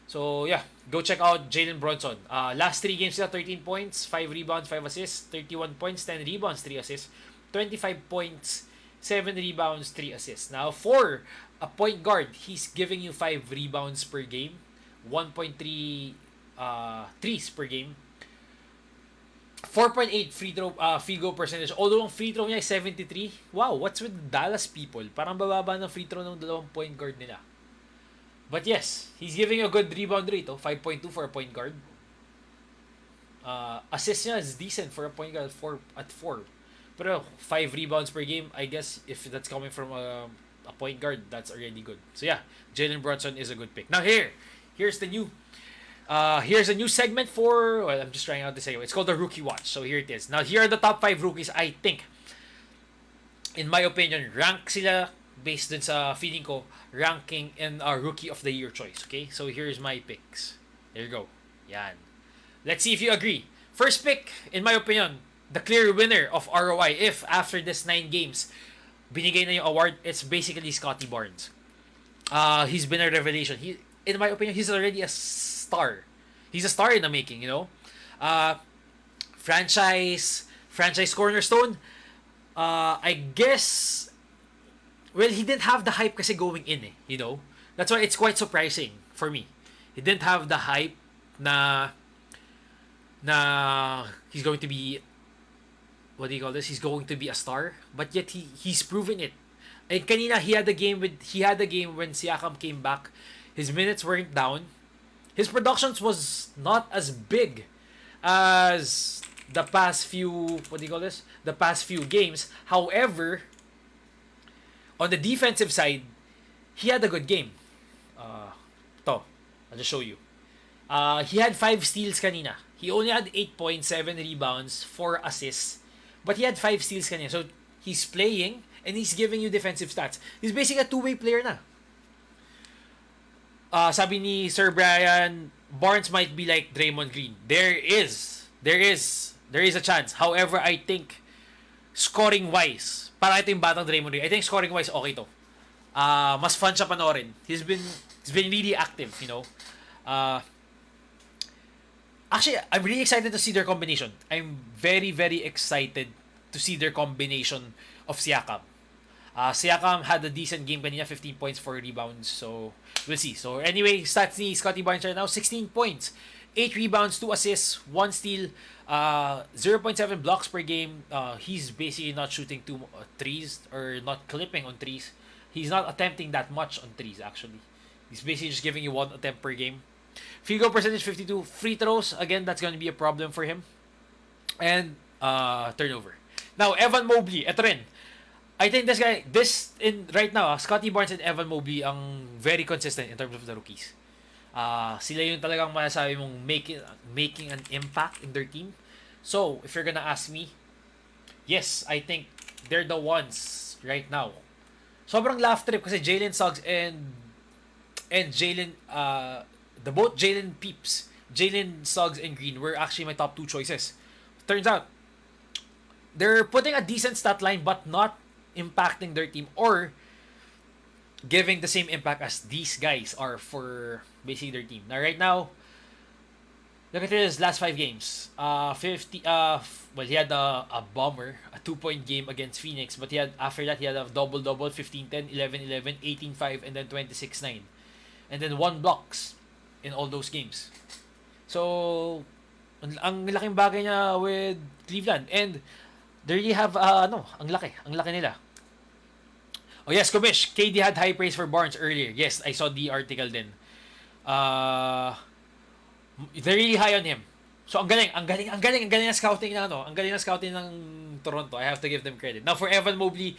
So, yeah, go check out Jalen Bronson. Last 3 games sila, 13 points, 5 rebounds, 5 assists, 31 points, 10 rebounds, 3 assists, 25 points, 7 rebounds, 3 assists. Now, for a point guard, he's giving you 5 rebounds per game, 1.3 threes per game, 4.8 free throw percentage. Although ang free throw niya ay 73. Wow, what's with Dallas people? Parang bababa ng free throw ng dalawang point guard nila. But yes, he's giving a good rebound rate, 5.2 for a point guard. Assist niya is decent for a point guard at 4. Pero 5 rebounds per game, I guess if that's coming from a point guard, that's already good. So yeah, Jalen Brunson is a good pick. Now here's a new segment for, well, I'm just trying out this segment. It's called the Rookie Watch. So here it is. Now here are the top 5 rookies I think, in my opinion, rank sila based dun sa feeling ko ranking in our Rookie of the Year choice. Okay? So here's my picks. There you go. Yan. Let's see if you agree. First pick, in my opinion, the clear winner of ROI, if after this 9 games, binigay na yung award, it's basically Scotty Barnes. He's been a revelation. In my opinion, he's already a star. He's a star in the making, you know? Franchise cornerstone. I guess, well, he didn't have the hype kasi going in, you know? That's why it's quite surprising for me. He didn't have the hype na he's going to be, what do you call this? He's going to be a star, but yet he's proven it. And kanina he had a game when Siakam came back. His minutes weren't down. His productions was not as big as the past few, what do you call this? The past few games. However, on the defensive side, he had a good game. I'll just show you. He had 5 steals kanina. He only had 8 points, 7 rebounds, 4 assists. But he had 5 steals kanya. So, he's playing and he's giving you defensive stats. He's basically a two-way player na. Sabi ni Sir Brian, Barnes might be like Draymond Green. There is a chance. However, I think scoring-wise, para ito yung batang Draymond Green, I think scoring-wise, okay to. Mas fun siya panoorin. He's been really active, you know. Actually, I'm really excited to see their combination. I'm very, very excited to see their combination of Siakam. Siakam had a decent game kanina, 15 points, 4 rebounds. So, we'll see. So, anyway, stats ni Scottie Barnes right now, 16 points, 8 rebounds, 2 assists, 1 steal, 0.7 blocks per game. He's basically not shooting threes or not clipping on threes. He's not attempting that much on threes, actually. He's basically just giving you 1 attempt per game. Field goal percentage, 52. Free throws, again, that's going to be a problem for him. And turnover. Now, Evan Mobley, eto rin. I think right now, Scottie Barnes and Evan Mobley ang very consistent in terms of the rookies. Sila yung talagang masasabi mong making an impact in their team. So, if you're gonna ask me, yes, I think they're the ones right now. Sobrang laugh trip kasi Jalen Suggs and Jalen, both Jalen peeps, Jalen Suggs and Green were actually my top 2 choices. Turns out, they're putting a decent stat line but not impacting their team or giving the same impact as these guys are for basically their team. Now, right now, look at his last 5 games. He had a bomber, a 2-point game against Phoenix, but after that, he had a double-double, 15-10, 11-11, 18-5, and then 26-9. And then 1 blocks in all those games. So, ang laking bagay niya with Cleveland. And they really have, ang laki nila. Oh yes, Kumish, KD had high praise for Barnes earlier. Yes, I saw the article din. They're really high on him. So ang galing ng scouting ng Toronto. I have to give them credit. Now for Evan Mobley,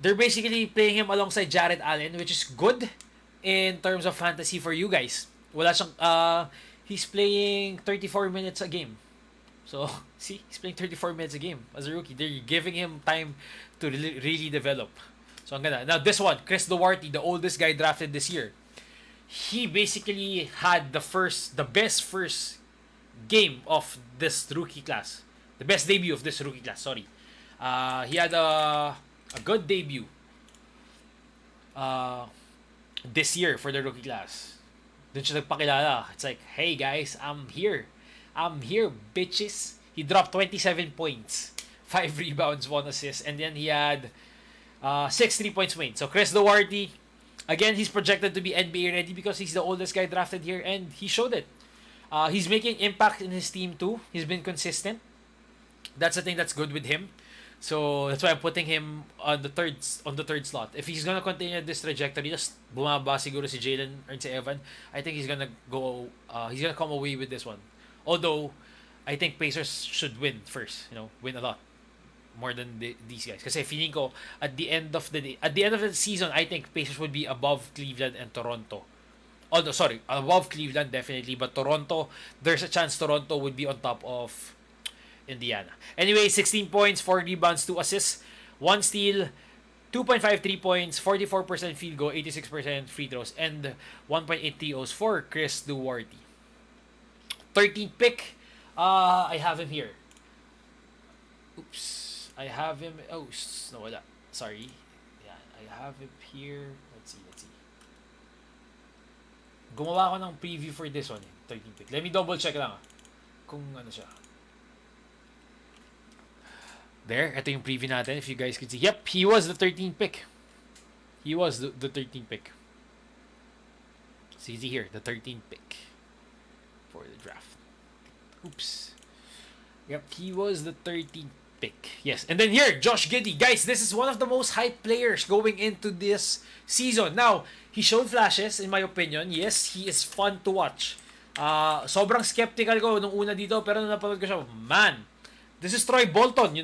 they're basically playing him alongside Jared Allen, which is good in terms of fantasy for you guys. Wala siyang he's playing 34 minutes a game. So, see, he's playing 34 minutes a game as a rookie. They're giving him time to really develop. So, ang ganda. Now, this one, Chris Duarte, the oldest guy drafted this year. He basically had the best first game of this rookie class. The best debut of this rookie class, sorry. He had a good debut this year for the rookie class. Doon siya nagpakilala. It's like, hey guys, I'm here, bitches. He dropped 27 points, 5 rebounds, 1 assist, and then he had 6 3-point swings. So Chris Duarte, again, he's projected to be NBA ready because he's the oldest guy drafted here, and he showed it. He's making impact in his team too. He's been consistent. That's the thing that's good with him. So that's why I'm putting him on the third slot. If he's gonna continue this trajectory, just bumaba siguro si Jalen or si Evan, I think he's gonna come away with this one. Although I think Pacers should win first, win a lot more than these guys. Kasi feeling ko at the end of the season, I think Pacers would be above Cleveland and Toronto. Although above Cleveland definitely, but Toronto, there's a chance Toronto would be on top of Indiana. Anyway, 16 points, 4 rebounds, 2 assists, 1 steal, 2.5 3 points, 44% field goal, 86% free throws, and 1.8 TOs for Chris Duarte. 13th pick, I have him here. Oops. I have him. Oh, no, wala. Sorry. Yeah, I have him here. Let's see. Gumawa ko ng preview for this one. 13th pick. Let me double check lang kung ano siya. There, ito yung preview natin if you guys can see. Yep, he was the 13th pick. He was the 13th pick. See here, the 13th pick for the draft. Oops. Yep, he was the 13th pick. Yes, and then here, Josh Giddey. Guys, this is one of the most hyped players going into this season. Now, he showed flashes, in my opinion. Yes, he is fun to watch. Sobrang skeptical ko nung una dito, pero nung napanood ko siya, man, this is Troy Bolton,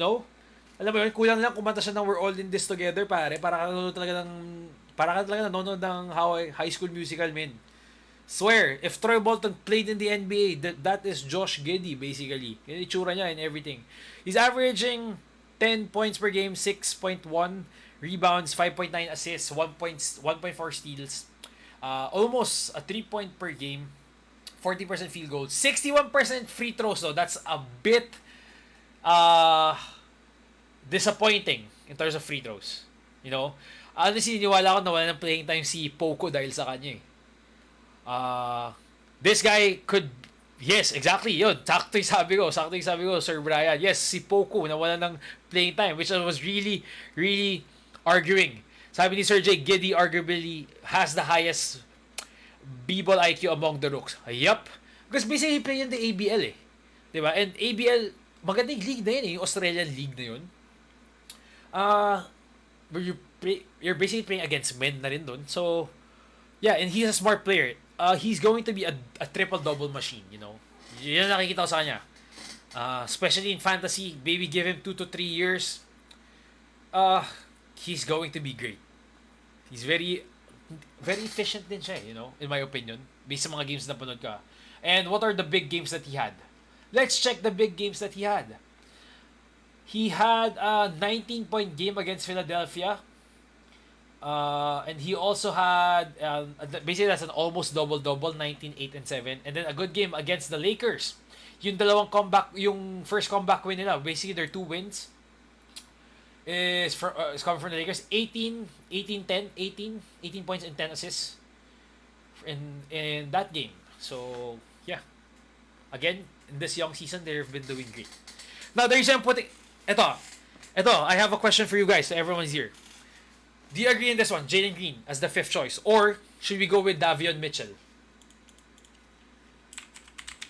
Alam mo yun, kulang lang kumanta siya ng We're All In This Together, pare. Para ka talaga nanonood ng High School Musical, man. Swear, if Troy Bolton played in the NBA, that is Josh Giddey, basically. Yung itsura niya and everything. He's averaging 10 points per game, 6.1 rebounds, 5.9 assists, 1.4 steals. Almost a 3-point per game, 40% field goal, 61% free throws though. That's a bit disappointing in terms of free throws. You know? Honestly, niwala ko na wala ng playing time si Poco dahil sa kanya eh. This guy could, yes, exactly, yun. Sakto yung sabi ko, Sir Brian. Yes, si Poco nawala ng playing time, which I was really, really arguing. Sabi ni Sir Jay, Giddy arguably has the highest B-ball IQ among the rooks. Yup. Because basically, he played in the ABL eh. Diba? And ABL, magandang league na yun eh. Yung Australian league na yun. Where you're basically playing against men na rin dun. So, yeah, and he's a smart player. He's going to be a triple-double machine, you know. Yan nakikita ko sa kanya. Especially in fantasy, maybe give him 2 to 3 years. He's going to be great. He's very efficient din siya, you know, in my opinion. Based sa mga games na panood ka. And what are the big games that he had? Let's check the big games that he had. He had a 19-point game against Philadelphia. And he also had, basically that's an almost double-double, 19, 8, and 7. And then a good game against the Lakers. Yung dalawang comeback, yung first comeback win nila, basically their 2 wins is coming from the Lakers. 18 points and 10 assists in that game. So, yeah. Again, in this young season, they've been doing great. Now, the reason I'm putting... Ito, I have a question for you guys, so everyone's here. Do you agree in this one, Jalen Green as the 5th choice? Or should we go with Davion Mitchell?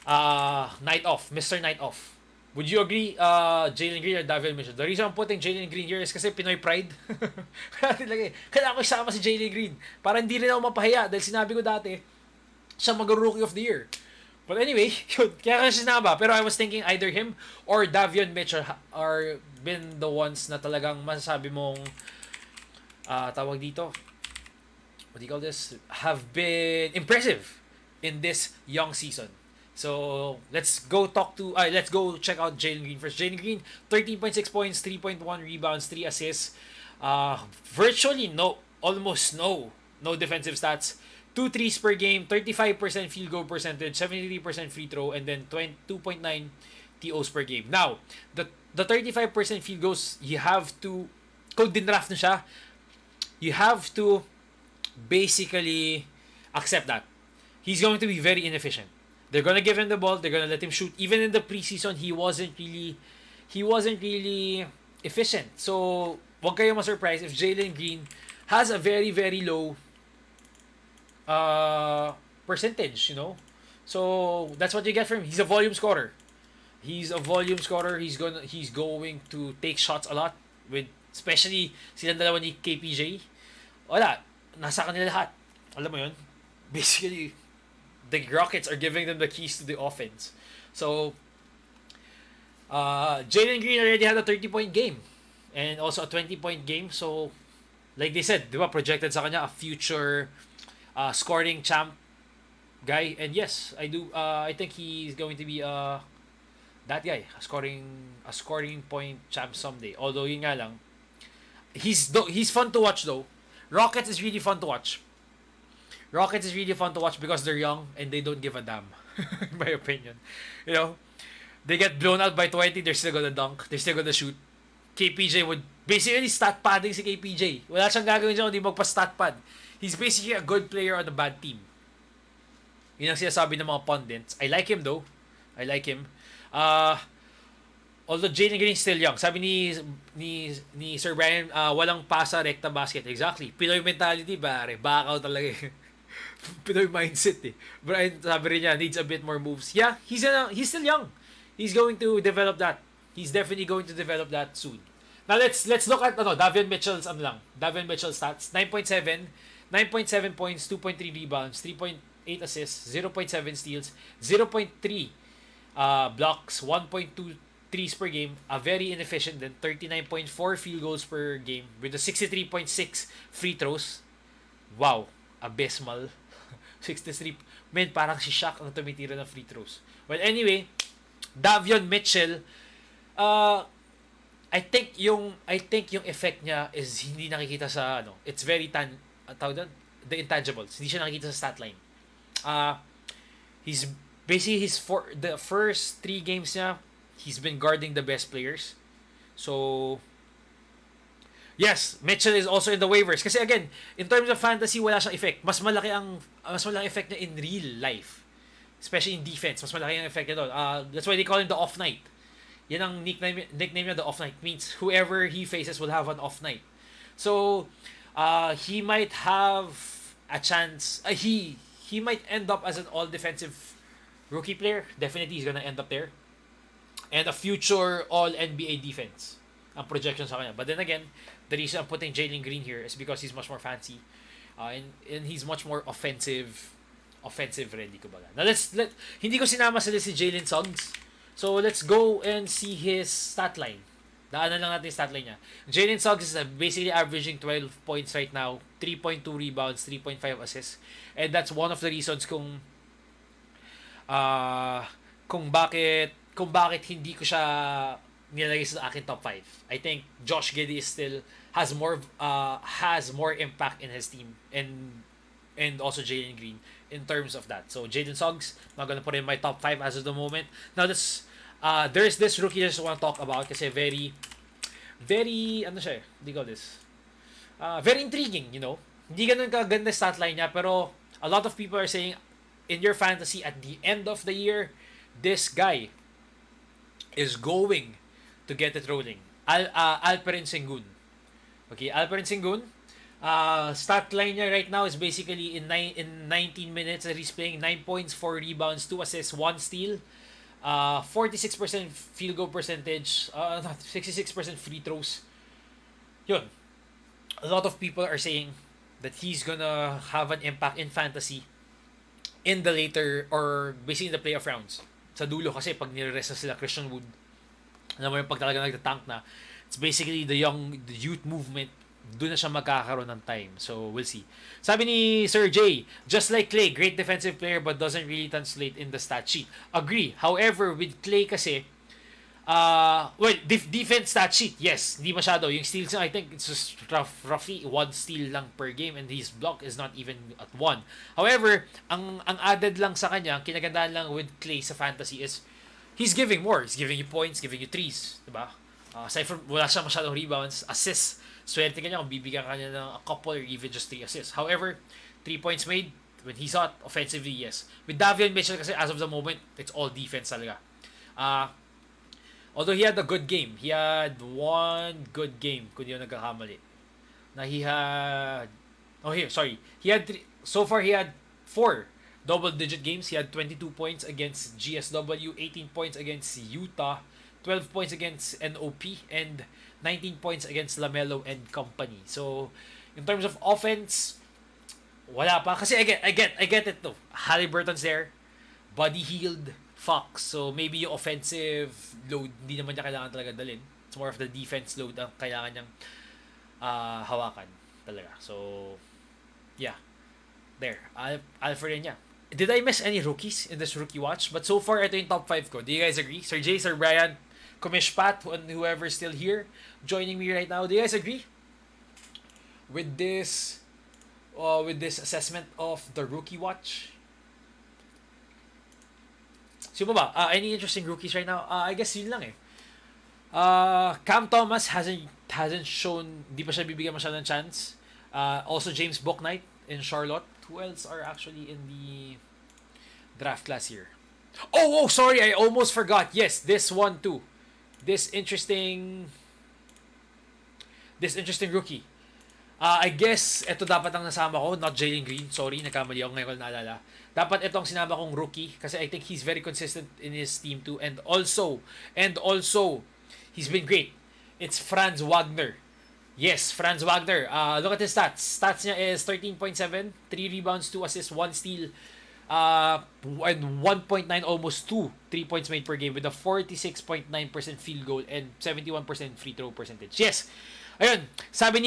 Night off, Mr. Night Off. Would you agree, Jalen Green or Davion Mitchell? The reason I'm putting Jalen Green here is kasi Pinoy pride. Kailangan ko isama si Jalen Green. Para hindi rin ako mapahiya. Dahil sinabi ko dati, siya mag-rookie of the year. But anyway, yun. Kaya kasi sinama. Pero I was thinking either him or Davion Mitchell are been the ones na talagang masasabi mong tawag dito, what do you call this? Have been impressive in this young season. So, let's go check out Jalen Green first. Jalen Green, 13.6 points, 3.1 rebounds, 3 assists. Virtually almost no defensive stats. 2 threes per game, 35% field goal percentage, 73% free throw, and then 2.9 TOs per game. Now, the 35% field goals, you have to, kung dinraft na siya, you have to basically accept that. He's going to be very inefficient. They're gonna give him the ball, they're gonna let him shoot. Even in the preseason, he wasn't really efficient. So, wag kayo ma-surprise if Jalen Green has a very, very low percentage, you know. So that's what you get from him. He's a volume scorer. He's going to take shots a lot, with especially silang dalawa ni KPJ. Wala, nasa kanila lahat. Alam mo yun? Basically, the Rockets are giving them the keys to the offense. So Jalen Green already had a 30-point game and also a 20-point game. So like they said, di ba, projected sa kanya a future scoring champ guy, and yes, I do. I think he's going to be that guy, a scoring point champ someday. Although yun nga lang, he's fun to watch though. Rockets is really fun to watch. Because they're young and they don't give a damn. In my opinion, you know, they get blown out by 20, they're still gonna dunk, they're still gonna shoot. KPJ would basically stat padding si KPJ. Wala siyang gagawin dyan kundi magpa-stat pad. He's basically a good player on a bad team. Yun ang sinasabi ng mga pundits. I like him though. Although Jalen Green is still young. Sabi ni Sir Brian, walang pasa rekta basket. Exactly. Pinoy mentality, pare. Bakaw talaga eh. Pinoy mindset eh. Brian, sabi rin niya, needs a bit more moves. Yeah, he's still young. He's going to develop that. He's definitely going to develop that soon. Now let's look at Davion Mitchell's stats. 9.7 points, 2.3 rebounds, 3.8 assists, 0.7 steals, 0.3 blocks, 1.2 threes per game. A very inefficient then 39.4 field goals per game with a 63.6 free throws. Wow, abysmal. 63. Man, parang si Shaq ang tumitira ng free throws. Well, anyway, Davion Mitchell, I think yung effect niya is hindi nakikita sa ano. It's very tawag doon, the intangibles. Hindi siya nakikita sa stat line. Uh he's basically the first 3 games niya, he's been guarding the best players. So yes, Mitchell is also in the waivers. Kasi again, in terms of fantasy, wala siyang effect. Mas malaki effect niya in real life. Especially in defense, mas malaki ang effect niya doon. That's why they call him the off night. Yan ang nickname niya, the off night. Means whoever he faces will have an off night. So, he might have a chance. He might end up as an all defensive rookie player. Definitely, he's gonna end up there. And a future all NBA defense ang projection sa kanya. But then again, the reason I'm putting Jalen Green here is because he's much more fancy. And he's much more offensive ready, kumbaga. Now hindi ko sinama sa list si Jalen Suggs. So let's go and see his stat line. Daanan lang natin yung stat line niya. Jalen Suggs is basically averaging 12 points right now, 3.2 rebounds, 3.5 assists. And that's one of the reasons kung bakit hindi ko siya nilagay sa akin top 5. I think Josh Giddey still has more impact in his team, and also Jalen Green in terms of that. So Jalen Suggs, not gonna put in my top 5 as of the moment. Now there's this rookie I just want to talk about kasi very ano siya, hindi ko this. Very intriguing, you know. Hindi ganun kaganda stat line niya, pero a lot of people are saying in your fantasy at the end of the year, this guy is going to get it rolling. Alperen Sengun. Okay, Alperen Sengun. Stat line niya right now is basically in 19 minutes that he's playing, 9 points, 4 rebounds, 2 assists, 1 steal, 46% field goal percentage, 66% free throws. Yun. A lot of people are saying that he's gonna have an impact in fantasy in the later, or basically in the playoff rounds. Sa dulo kasi pag nire-rest na sila Christian Wood, alam mo yung pag talaga nagtatank na, it's basically the youth movement, doon na siya magkakaroon ng time. So, we'll see. Sabi ni Sir J, just like Clay, great defensive player but doesn't really translate in the stat sheet. Agree. However, with Clay kasi, defense stat sheet, yes, hindi masyado. Yung steals niya, I think it's just roughly 1 steal lang per game and his block is not even at 1. However, ang added lang sa kanya, ang kinagandaan lang with Clay sa fantasy is, he's giving more. He's giving you points, giving you threes. Diba? Aside from, wala siya masyadong rebounds, assists. Swerte ka niya kung bibigyan ka niya ng a couple or even just 3 assists. However, 3 points made, when he's hot, offensively, yes. With Davion Mitchell kasi as of the moment, it's all defense talaga. Although he had a good game. He had 1 good game, kung di yun nagkakamali. He had 4 double-digit games. He had 22 points against GSW, 18 points against Utah, 12 points against NOP, and 19 points against LaMelo and company. So, in terms of offense, wala pa. Kasi I get it though. Halliburton's there. Body healed. Fox. So, maybe yung offensive load, hindi naman niya kailangan talaga dalhin. It's more of the defense load ang kailangan niyang hawakan talaga. So, yeah. There. Alfred niya. Did I miss any rookies in this rookie watch? But so far, ito yung top 5 ko. Do you guys agree? Sir Jay, Sir Brian, Kumish Pat, and whoever's still here joining me right now. Do you guys agree with this assessment of the rookie watch? Sino ba? Any interesting rookies right now? I guess yun lang eh. Cam Thomas hasn't shown, di pa siya bibigyan masyadong chance. Also James Bouknight in Charlotte. Who else are actually in the draft class here? Oh, sorry, I almost forgot. Yes, this one too. This interesting rookie. I guess ito dapat ang nasama ko, not Jalen Green. Sorry, nagkamali ako ngayon ko naalala. Dapat ito ang sinama kong rookie kasi I think he's very consistent in his team too, and also he's been great. It's Franz Wagner. Yes, Franz Wagner. Look at his stats. Stats niya is 13.7, 3 rebounds, 2 assists, 1 steal, and 1.9, almost 2 3 points made per game with a 46.9% field goal and 71% free throw percentage. Yes. Ayun, sabi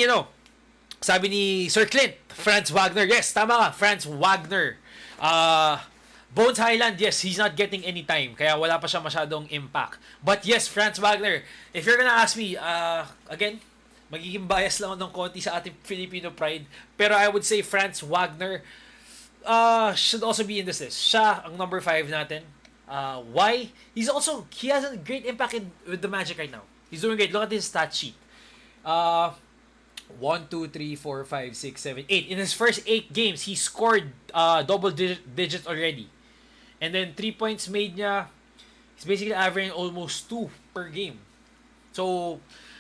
ni Sir Clint, Franz Wagner. Yes, tama ka, Franz Wagner. Bones Highland, yes, he's not getting any time. Kaya wala pa siya masyadong impact. But yes, Franz Wagner, if you're gonna ask me, again, magiging bias lang ng konti sa ating Filipino pride. Pero I would say Franz Wagner should also be in this list. Siya ang number 5 natin. Why? He has a great impact with the Magic right now. He's doing great. Look at his stat sheet. 1, 2, 3, 4, 5, 6, 7, 8. In his first 8 games, he scored double digits already. And then 3 points made niya, he's basically averaging almost 2 per game. So,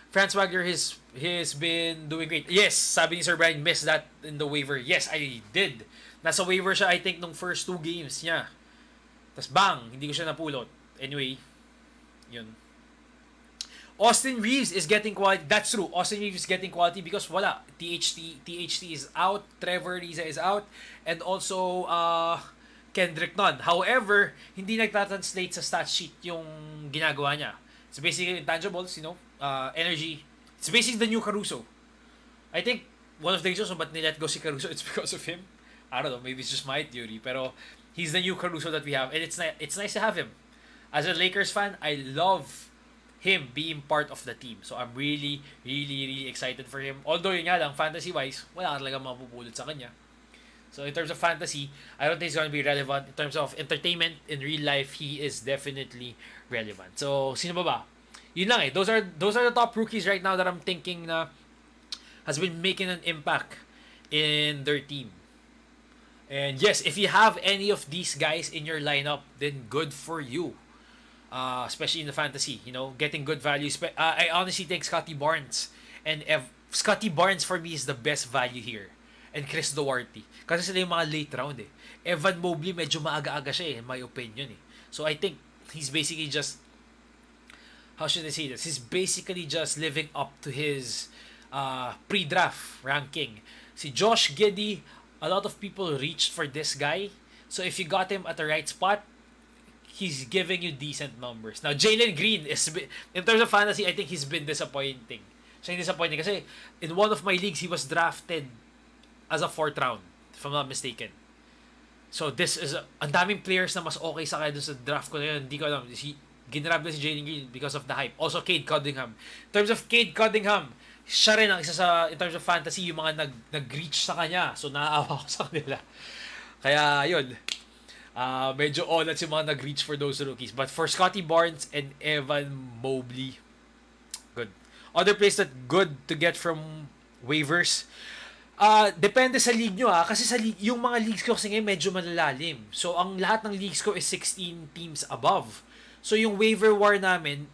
Franz Wagner has been doing great. Yes, sabi ni Sir Brian, missed that in the waiver. Yes, I did. Nasa waiver siya, I think, nung first 2 games niya. Tapos bang, hindi ko siya napulot. Anyway, yun. Austin Reeves is getting quality. That's true. Austin Reeves is getting quality because wala. THT is out. Trevor Ariza is out. And also, Kendrick Nunn. However, hindi nagtatranslate sa stat sheet yung ginagawa niya. It's basically intangibles, energy. It's basically the new Caruso. I think one of the reasons ba't nilet go si Caruso, it's because of him. I don't know, maybe it's just my theory. Pero he's the new Caruso that we have. And it's nice to have him. As a Lakers fan, I love him being part of the team. So I'm really, really, really excited for him. Although yun nga lang, fantasy-wise, wala ka talaga mapupulot sa kanya. So in terms of fantasy, I don't think he's going to be relevant. In terms of entertainment, in real life, he is definitely relevant. So, sino ba? Yun lang eh. Those are the top rookies right now that I'm thinking na has been making an impact in their team. And yes, if you have any of these guys in your lineup, then good for you. Especially in the fantasy, getting good value. I honestly think Scotty Barnes and Scotty Barnes for me is the best value here. And Chris Duarte. Kasi sila yung mga late round eh. Evan Mobley medyo maaga-aga siya in my opinion eh. So I think he's basically just, how should I say this? He's basically just living up to his pre-draft ranking. Si Josh Giddey, a lot of people reached for this guy. So if you got him at the right spot, he's giving you decent numbers. Now, Jalen Green is, in terms of fantasy, I think he's been disappointing. Siya yung disappointing kasi in one of my leagues, he was drafted as a 4th round, if I'm not mistaken. So, this is, ang daming players na mas okay sa kaya dun sa draft ko na yun. Hindi ko alam. Ginrab na si Jalen Green because of the hype. Also, Cade Cunningham. In terms of Cade Cunningham, siya rin ang isa sa, in terms of fantasy, yung mga nag-reach sa kanya. So, naaawa ko sa kanila. Kaya, yun. Medyo all-outs yung mga nag-reach for those rookies. But for Scotty Barnes and Evan Mobley, good. Other players that good to get from waivers, depende sa league nyo kasi sa yung mga leagues ko kasi ngayon medyo malalalim. So, ang lahat ng leagues ko is 16 teams above. So, yung waiver wire namin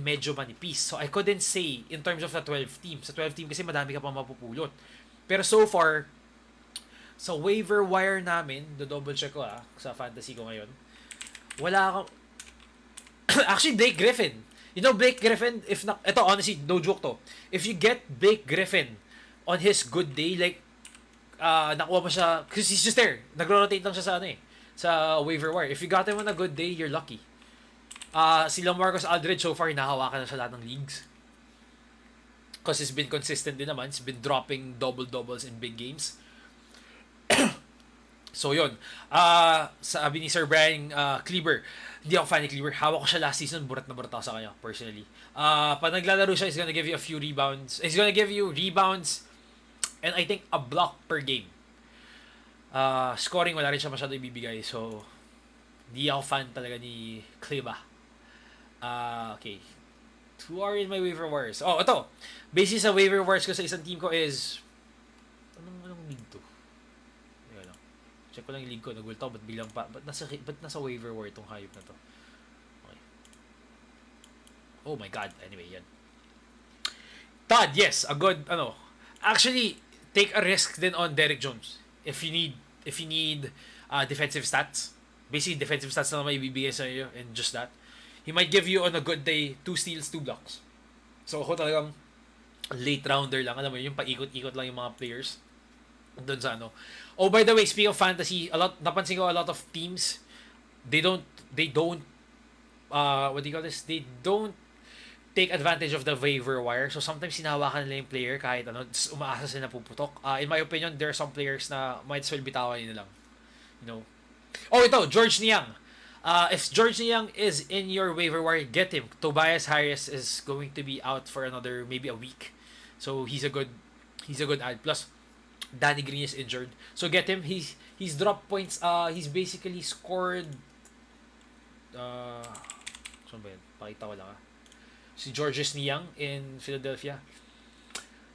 medyo manipis. So, I couldn't say in terms of the 12 teams. Sa 12 team kasi madami ka pa mapupulot. Pero so far, sa waiver wire namin, double check ko sa fantasy ko ngayon, wala akong actually Blake Griffin. Blake Griffin, ito honestly, no joke to. If you get Blake Griffin on his good day, like nakuha mo siya, because he's just there. Nagro-rotate lang siya sa sa waiver wire. If you got him on a good day, you're lucky. Si LaMarcus Aldridge so far hinahawakan na sa lahat ng leagues. Because he's been consistent din naman. He's been dropping double-doubles in big games. So yun, sabi ni Sir Brian Kleber, hindi ako fan ni Kleber, hawak ko siya last season, burat na burat ako sa kanya personally. Pag naglalaro siya, he's gonna give you a few rebounds, and I think a block per game. Scoring wala rin siya masyado ibibigay, so hindi ako fan talaga ni Kleber. Okay, who are in my waiver wires? Oh, ito, basis sa waiver wires ko sa isang team ko is anong league to? Check ko lang yung league ko, nagulto, ba't nasa waiver wire itong hayop na to? Okay. Oh my god, anyway, yan. Todd, yes, a good, actually, take a risk din on Derrick Jones. If you need defensive stats, basically defensive stats na naman ibibigay sa iyo, and just that. He might give you on a good day 2 steals, 2 blocks. So ako talagang late rounder lang, alam mo yung paikot-ikot lang yung mga players doon sa Oh, by the way, speaking of fantasy, napansin ko a lot of teams, they don't what do you call this? They don't take advantage of the waiver wire. So sometimes sinahawakan nila yung player kahit umaasa sila na puputok. In my opinion, there are some players na might as well bitawan nila lang. Oh, ito, George Niang. If George Niang is in your waiver wire, get him. Tobias Harris is going to be out for another maybe a week. So he's a good add. Plus Danny Green is injured. So get him. He's dropped points. He's basically scored saan ba yun? Pakita ko lang si Georges Niang in Philadelphia.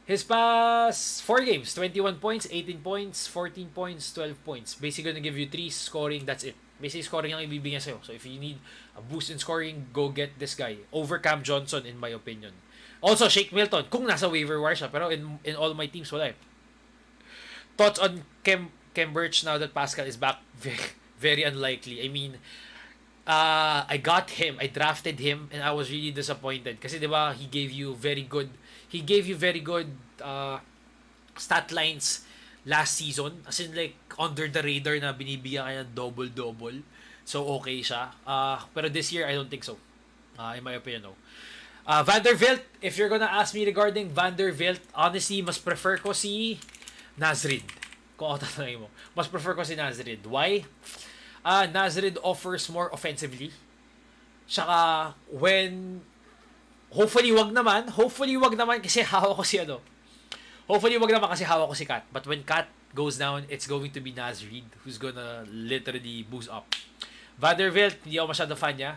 His past 4 games, 21 points, 18 points, 14 points, 12 points. Basically gonna give you 3 scoring, that's it. Basically scoring ang ibibigyan sa'yo. So if you need a boost in scoring, go get this guy. Over Cam Johnson in my opinion. Also, Shake Milton, kung nasa waiver wire siya, pero in all my teams, wala eh. Thoughts on Kem Birch now that Pascal is back? Very, very unlikely. I mean, I got him, I drafted him, and I was really disappointed. Kasi diba, he gave you very good stat lines last season. As in like, under the radar na binibigyan kaya double-double. So, okay siya. Pero this year, I don't think so. In my opinion, no. Vanderbilt, if you're gonna ask me regarding Vanderbilt, honestly, mas prefer ko si Nasrid. Kung ako tatanungin mo. Mas prefer ko si Nasrid. Why? Nasrid offers more offensively. Tsaka, hopefully wag naman kasi hawak ko si Kat. But when Kat goes down, it's going to be Nasrid who's gonna literally boost up. Vanderbilt, hindi ako masyado fan niya.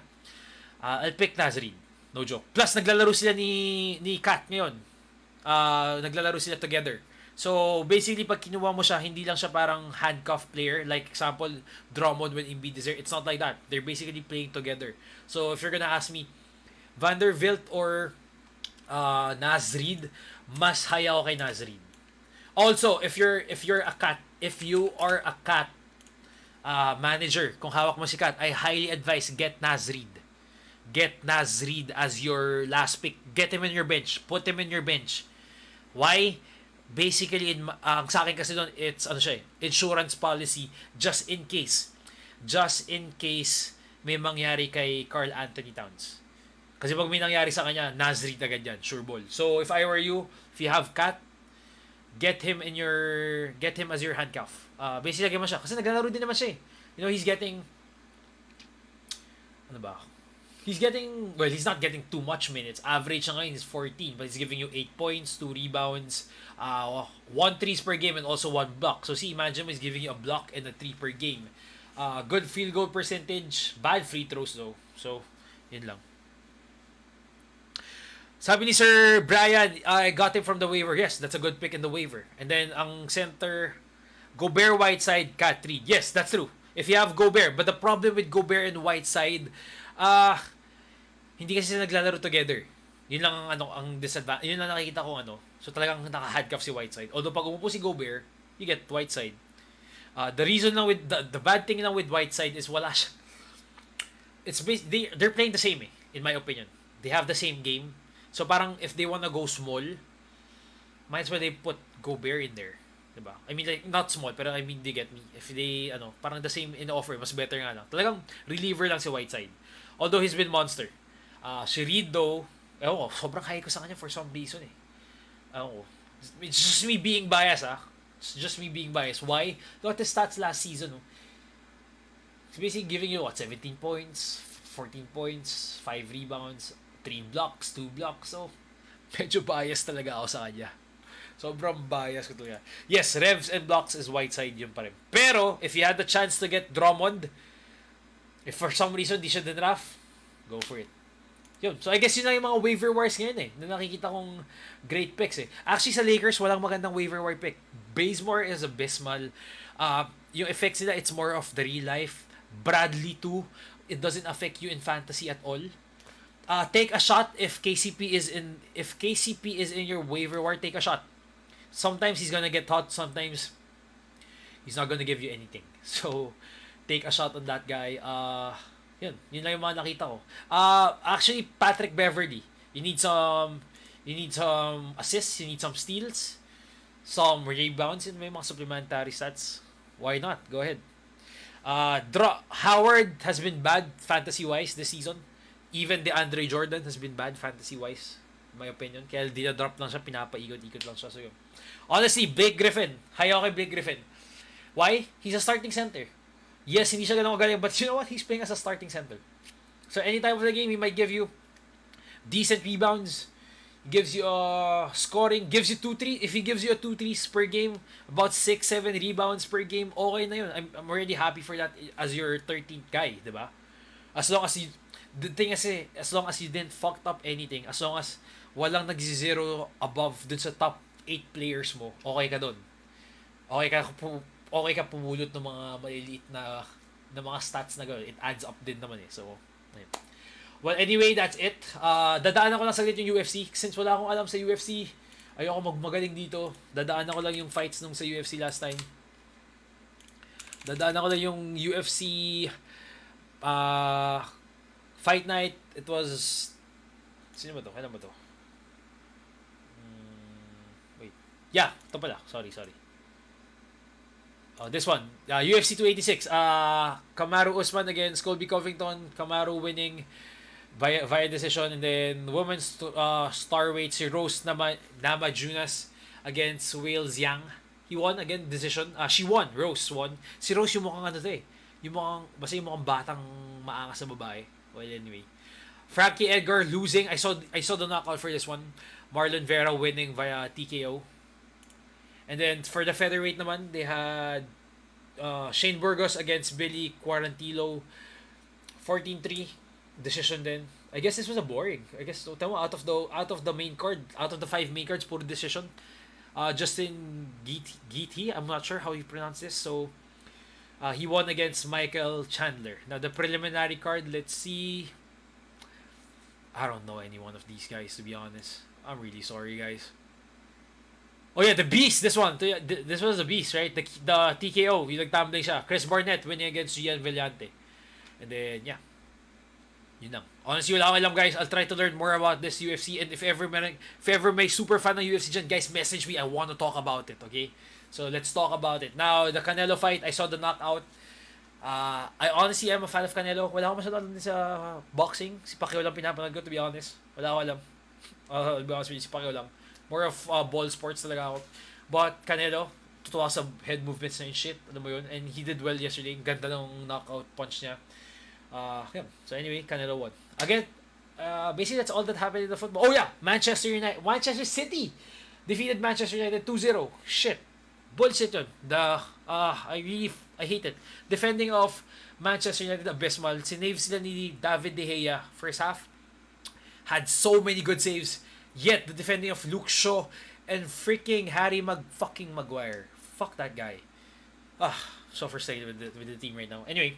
I'll pick Nasrid. No joke. Plus, naglalaro sila ni Kat ngayon. Naglalaro sila together. So, basically, pag kinuha mo siya, hindi lang siya parang handcuff player. Like, example, Drummond when Embiid is there. It's not like that. They're basically playing together. So, if you're gonna ask me, Vanderbilt or Nasrid, mas high ako kay Nasrid. Also, if you are a Cat manager, kung hawak mo si Cat, I highly advise get Nasrid. Get Nasrid as your last pick. Get him in your bench. Put him in your bench. Why? Basically, sa akin kasi doon, it's insurance policy just in case may mangyari kay Karl Anthony Towns. Kasi pag may nangyari sa kanya, Nasrid agad yan, sure ball. So if I were you, if you have Cat, get him as your handcuff. Basically, lagyan mo siya. Kasi naglalaro din naman siya eh. You know, he's not getting too much minutes. Average siya ngayon is 14, but he's giving you 8 points, 2 rebounds, 1 threes per game, and also 1 block. So see, imagine he's giving you a block and a 3 per game. Good field goal percentage, bad free throws though. So, yun lang. Sabi ni Sir Brian, I got him from the waiver. Yes, that's a good pick in the waiver. And then, ang center, Gobert, Whiteside, Cat 3. Yes, that's true. If you have Gobert. But the problem with Gobert and Whiteside, hindi kasi sila naglalaro together. Yun lang ang disadvantage. Yun lang nakikita ko So talagang naka-handcuff si Whiteside. Although pag umupo si Gobert, you get Whiteside. The reason lang with the bad thing lang with Whiteside is wala siya. They're playing the same in my opinion. They have the same game. So parang if they wanna go small, might as well they put Gobert in there. Diba? I mean like not small, pero I mean they get me. If they parang the same in the offer, mas better nga lang. Talagang reliever lang si Whiteside. Although he's been monster. Si Reed though, sobrang high ko sa kanya for some reason eh. It's just me being biased It's just me being biased. Why? Look at the stats last season. It's basically giving you 17 points, 14 points, 5 rebounds, 3 blocks, 2 blocks. So, medyo biased talaga ako sa kanya. Sobrang biased ko talaga. Yes, revs and blocks is Whiteside yun pa rin. Pero, if you had the chance to get Drummond, if for some reason di siya draft, go for it. Yun. So, I guess yun lang yung mga waiver wires ngayon na nakikita kong great picks Actually, sa Lakers, walang magandang waiver wire pick. Bazemore is abysmal. Yung effects nila, it's more of the real life. Bradley too, it doesn't affect you in fantasy at all. Take a shot if KCP is in your waiver wire, take a shot. Sometimes he's gonna get hot, sometimes he's not gonna give you anything. So, take a shot on that guy. Yun lang yung mga nakita ko. Actually, Patrick Beverley, you need some assists, you need some steals, some rebounds, and may mga supplementary stats. Why not? Go ahead. Howard has been bad fantasy-wise this season. Even DeAndre Jordan has been bad fantasy-wise, in my opinion. Kaya dinadrop lang siya, pinapaikot-ikot lang siya. So yun. Honestly, Blake Griffin. Hayo kay Blake Griffin. Why? He's a starting center. Yes, hindi siya ganun kagaling, but you know what? He's playing as a starting center. So any time of the game, he might give you decent rebounds, gives you scoring, gives you 2-3. If he gives you a 2-3 per game, about 6-7 rebounds per game, okay na yun. I'm already happy for that as your 13th guy, di ba? As long as you, the thing kasi, as long as you didn't fucked up anything, as long as walang nag-zero above dun sa top 8 players mo, okay ka dun. Okay ka pumulot ng mga maliliit na mga stats na gano'n. It adds up din naman eh. So, ayun. Well, anyway, that's it. Dadaanan ko lang saglit yung UFC. Since wala akong alam sa UFC, ayoko magmagaling dito. Dadaanan ko lang yung fights nung sa UFC last time. Dadaanan ko lang yung UFC fight night. It was... Sino ba to? Kailan ba to? Wait. Yeah, ito pala. Sorry. This one. UFC 286. Kamaru Usman against Colby Covington. Kamaru winning via decision, and then women's starweight si Rose Namajunas against Wales Yang. He won again decision. She won. Rose won. Si Rose yung mukhang ano to eh. Basta yung mukhang batang maangas na babae. Well, anyway. Frankie Edgar losing. I saw the knockout for this one. Marlon Vera winning via TKO. And then for the featherweight naman, they had Shane Burgos against Billy Quarantillo. 14-3. Decision then. I guess this was a boring. I guess out of the main card, out of the 5 main cards, puro decision. Justin Gaethje, I'm not sure how you pronounce this. So he won against Michael Chandler. Now the preliminary card, let's see. I don't know any one of these guys, to be honest. I'm really sorry, guys. Oh yeah, the Beast. This one. This was the Beast, right? The TKO. Yung nagtumbling siya. Chris Barnett winning against Gian Villante. And then yeah. Yun lang. Honestly, wala akong alam, guys. I'll try to learn more about this UFC, and if ever may super fan ng UFC dyan, guys, message me. I want to talk about it, okay? So, let's talk about it. Now, the Canelo fight, I saw the knockout. I honestly am a fan of Canelo. Wala akong masyadong din sa boxing. Si Pacquiao lang pinapanood ko, to be honest. Wala akong alam. I'll be honest with you, si Pacquiao lang. More of ball sports talaga ako. But Canelo, tutuwa sa head movements na yung shit. Alam mo yun? And he did well yesterday. Ganda ng knockout punch niya. Yeah. So anyway, Canelo won. Again, basically that's all that happened in the football. Oh yeah, Manchester City defeated Manchester United 2-0. Shit. Bullshit yun. I hate it. Defending of Manchester United abysmal. Sinave sila ni David De Gea first half. Had so many good saves. Yet the defending of Luke Shaw and freaking Harry Maguire. Fuck that guy. So frustrated with the team right now. Anyway,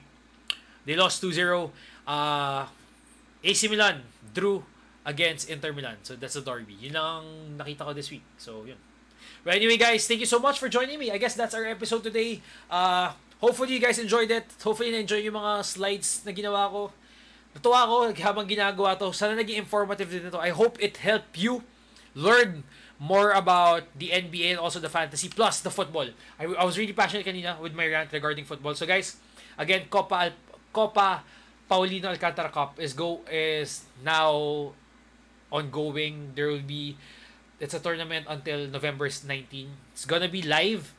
they lost 2-0. AC Milan drew against Inter Milan. So that's a derby. Yun lang nakita ko this week. So yun. But anyway, guys, thank you so much for joining me. I guess that's our episode today. Hopefully you guys enjoyed it. Hopefully na-enjoy yung mga slides na ginawa ko. Natuwa ako habang ginagawa to. Sana naging informative din ito. I hope it helped you learn more about the NBA and also the fantasy plus the football. I was really passionate kanina with my rant regarding football. So guys, again, Copa Paulino Alcantara Cup is now ongoing. It's a tournament until November 19. It's gonna be live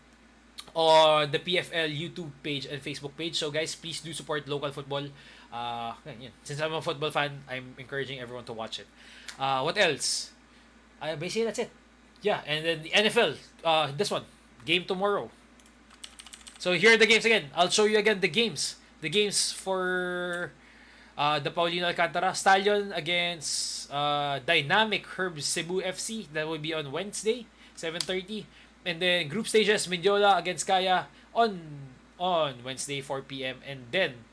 on the PFL YouTube page and Facebook page. So guys, please do support local football. Since I'm a football fan, I'm encouraging everyone to watch it. What else? Basically that's it. Yeah, and then the NFL. This one, game tomorrow. So here are the games again. I'll show you again the games. The games for the Paulino Alcantara. Stallion against Dynamic Herbs Cebu FC. That will be on Wednesday, 7:30. And then group stages, Mindiola against Kaya on Wednesday, 4 p.m. And then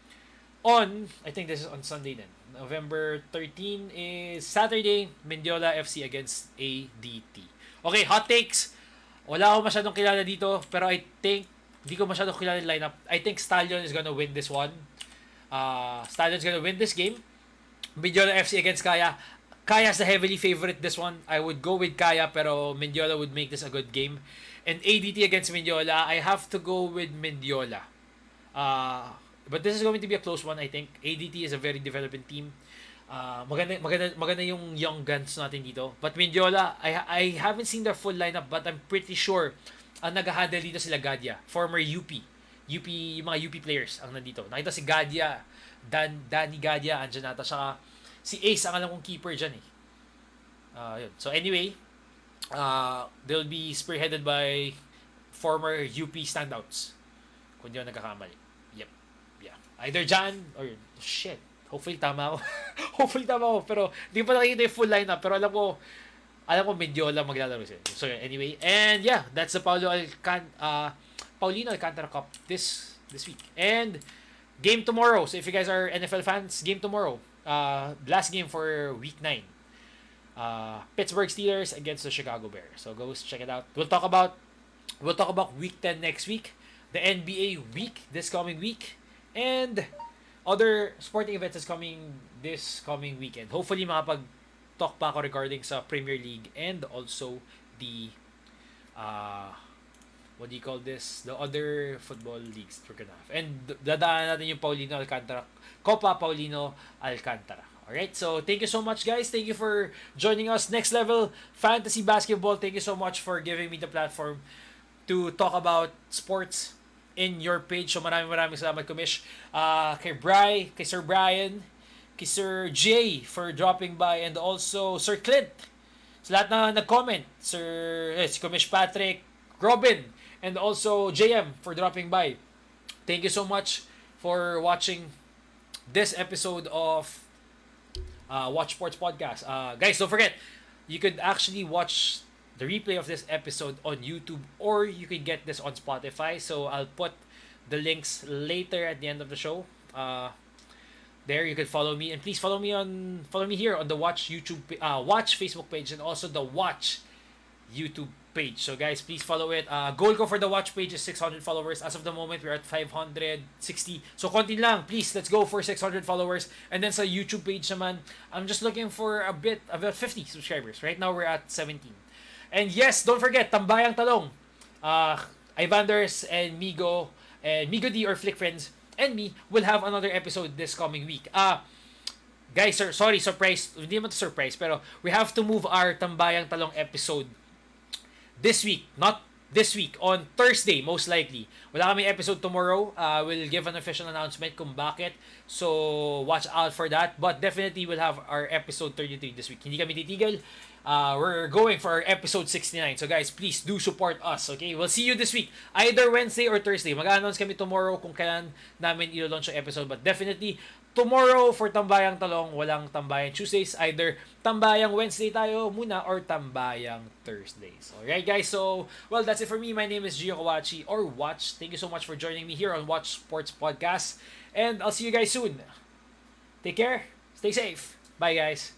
I think this is on Sunday then. November 13 is Saturday, Mindiola FC against ADT. Okay, hot takes. Wala akong masyadong kilala dito, pero I think hindi ko masyadong kilala yung lineup. I think Stallion is gonna win this one. Stallion's gonna win this game. Mindiola FC against Kaya. Kaya's the heavily favorite this one. I would go with Kaya, pero Mindiola would make this a good game. And ADT against Mindiola, I have to go with Mindiola. But this is going to be a close one, I think. ADT is a very developing team. Maganda yung young guns natin dito. But Mindiola, I haven't seen their full lineup, but I'm pretty sure ang nag-handle dito sila Gadia, former UP. UP, yung mga UP players ang nandito. Nakita si Gadia, Danny Gadia, andyan nata. Saka si Ace, ang alam kong keeper dyan eh. Yun. So anyway, they'll be spearheaded by former UP standouts. Kung di ako nagkakamali. Yep. Yeah. Either Jan or shit. Hopefully tama ako. Hopefully tama ako. Pero hindi pa nakikita yung full lineup. Pero alam ko medyo lang maglalaro sila. So anyway, and yeah, that's the Paulino Alcantara Cup this week. And game tomorrow. So if you guys are NFL fans, game tomorrow. Last game for week 9. Pittsburgh Steelers against the Chicago Bears. So go check it out. We'll talk about week 10 next week, the NBA week this coming week, and other sporting events is coming this coming weekend. Hopefully makapag-talk pa ako regarding sa Premier League and also the what do you call this? The other football leagues we're gonna have. And dadaan natin yung Paulino Alcantara, Copa Paulino Alcantara. Alright, so thank you so much guys. Thank you for joining us. Next Level Fantasy Basketball. Thank you so much for giving me the platform to talk about sports in your page. So maraming salamat, Kumish. Kay Sir Brian, kay Sir Jay for dropping by, and also Sir Clint. Sa lahat na nag-comment. Si Kumish Patrick, Robin, and also JM for dropping by. Thank you so much for watching this episode of Wach Sports Podcast. Guys, don't forget, you could actually watch the replay of this episode on YouTube, or you can get this on Spotify. So I'll put the links later at the end of the show. There you can follow me, and please follow me here on the Wach Wach Facebook page, and also the Wach YouTube page. So guys, please follow it. Goal ko for the Wach page is 600 followers. As of the moment, we're at 560. So konti lang, please, let's go for 600 followers. And then sa YouTube page naman, I'm just looking for about 50 subscribers. Right now, we're at 17. And yes, don't forget, Tambayang Talong. Ivanders and Migo D or Flick Friends and me will have another episode this coming week. Guys, sorry, surprise. Hindi naman to surprise, pero we have to move our Tambayang Talong episode this week. Not this week, on Thursday, most likely. Wala kami episode tomorrow. We'll give an official announcement kung bakit. So, watch out for that. But definitely, we'll have our episode 33 this week. Hindi kami titigil. We're going for our episode 69. So guys, please do support us, okay? We'll see you this week, either Wednesday or Thursday. Mag-announce kami tomorrow kung kailan namin ilo-launch yung episode. But definitely, tomorrow for Tambayang Talong, walang Tambayang Tuesdays. Either Tambayang Wednesday tayo muna or Tambayang Thursdays. Alright guys, so, well, that's it for me. My name is Gio Kawachi, or Wach. Thank you so much for joining me here on Wach Sports Podcast. And I'll see you guys soon. Take care. Stay safe. Bye guys.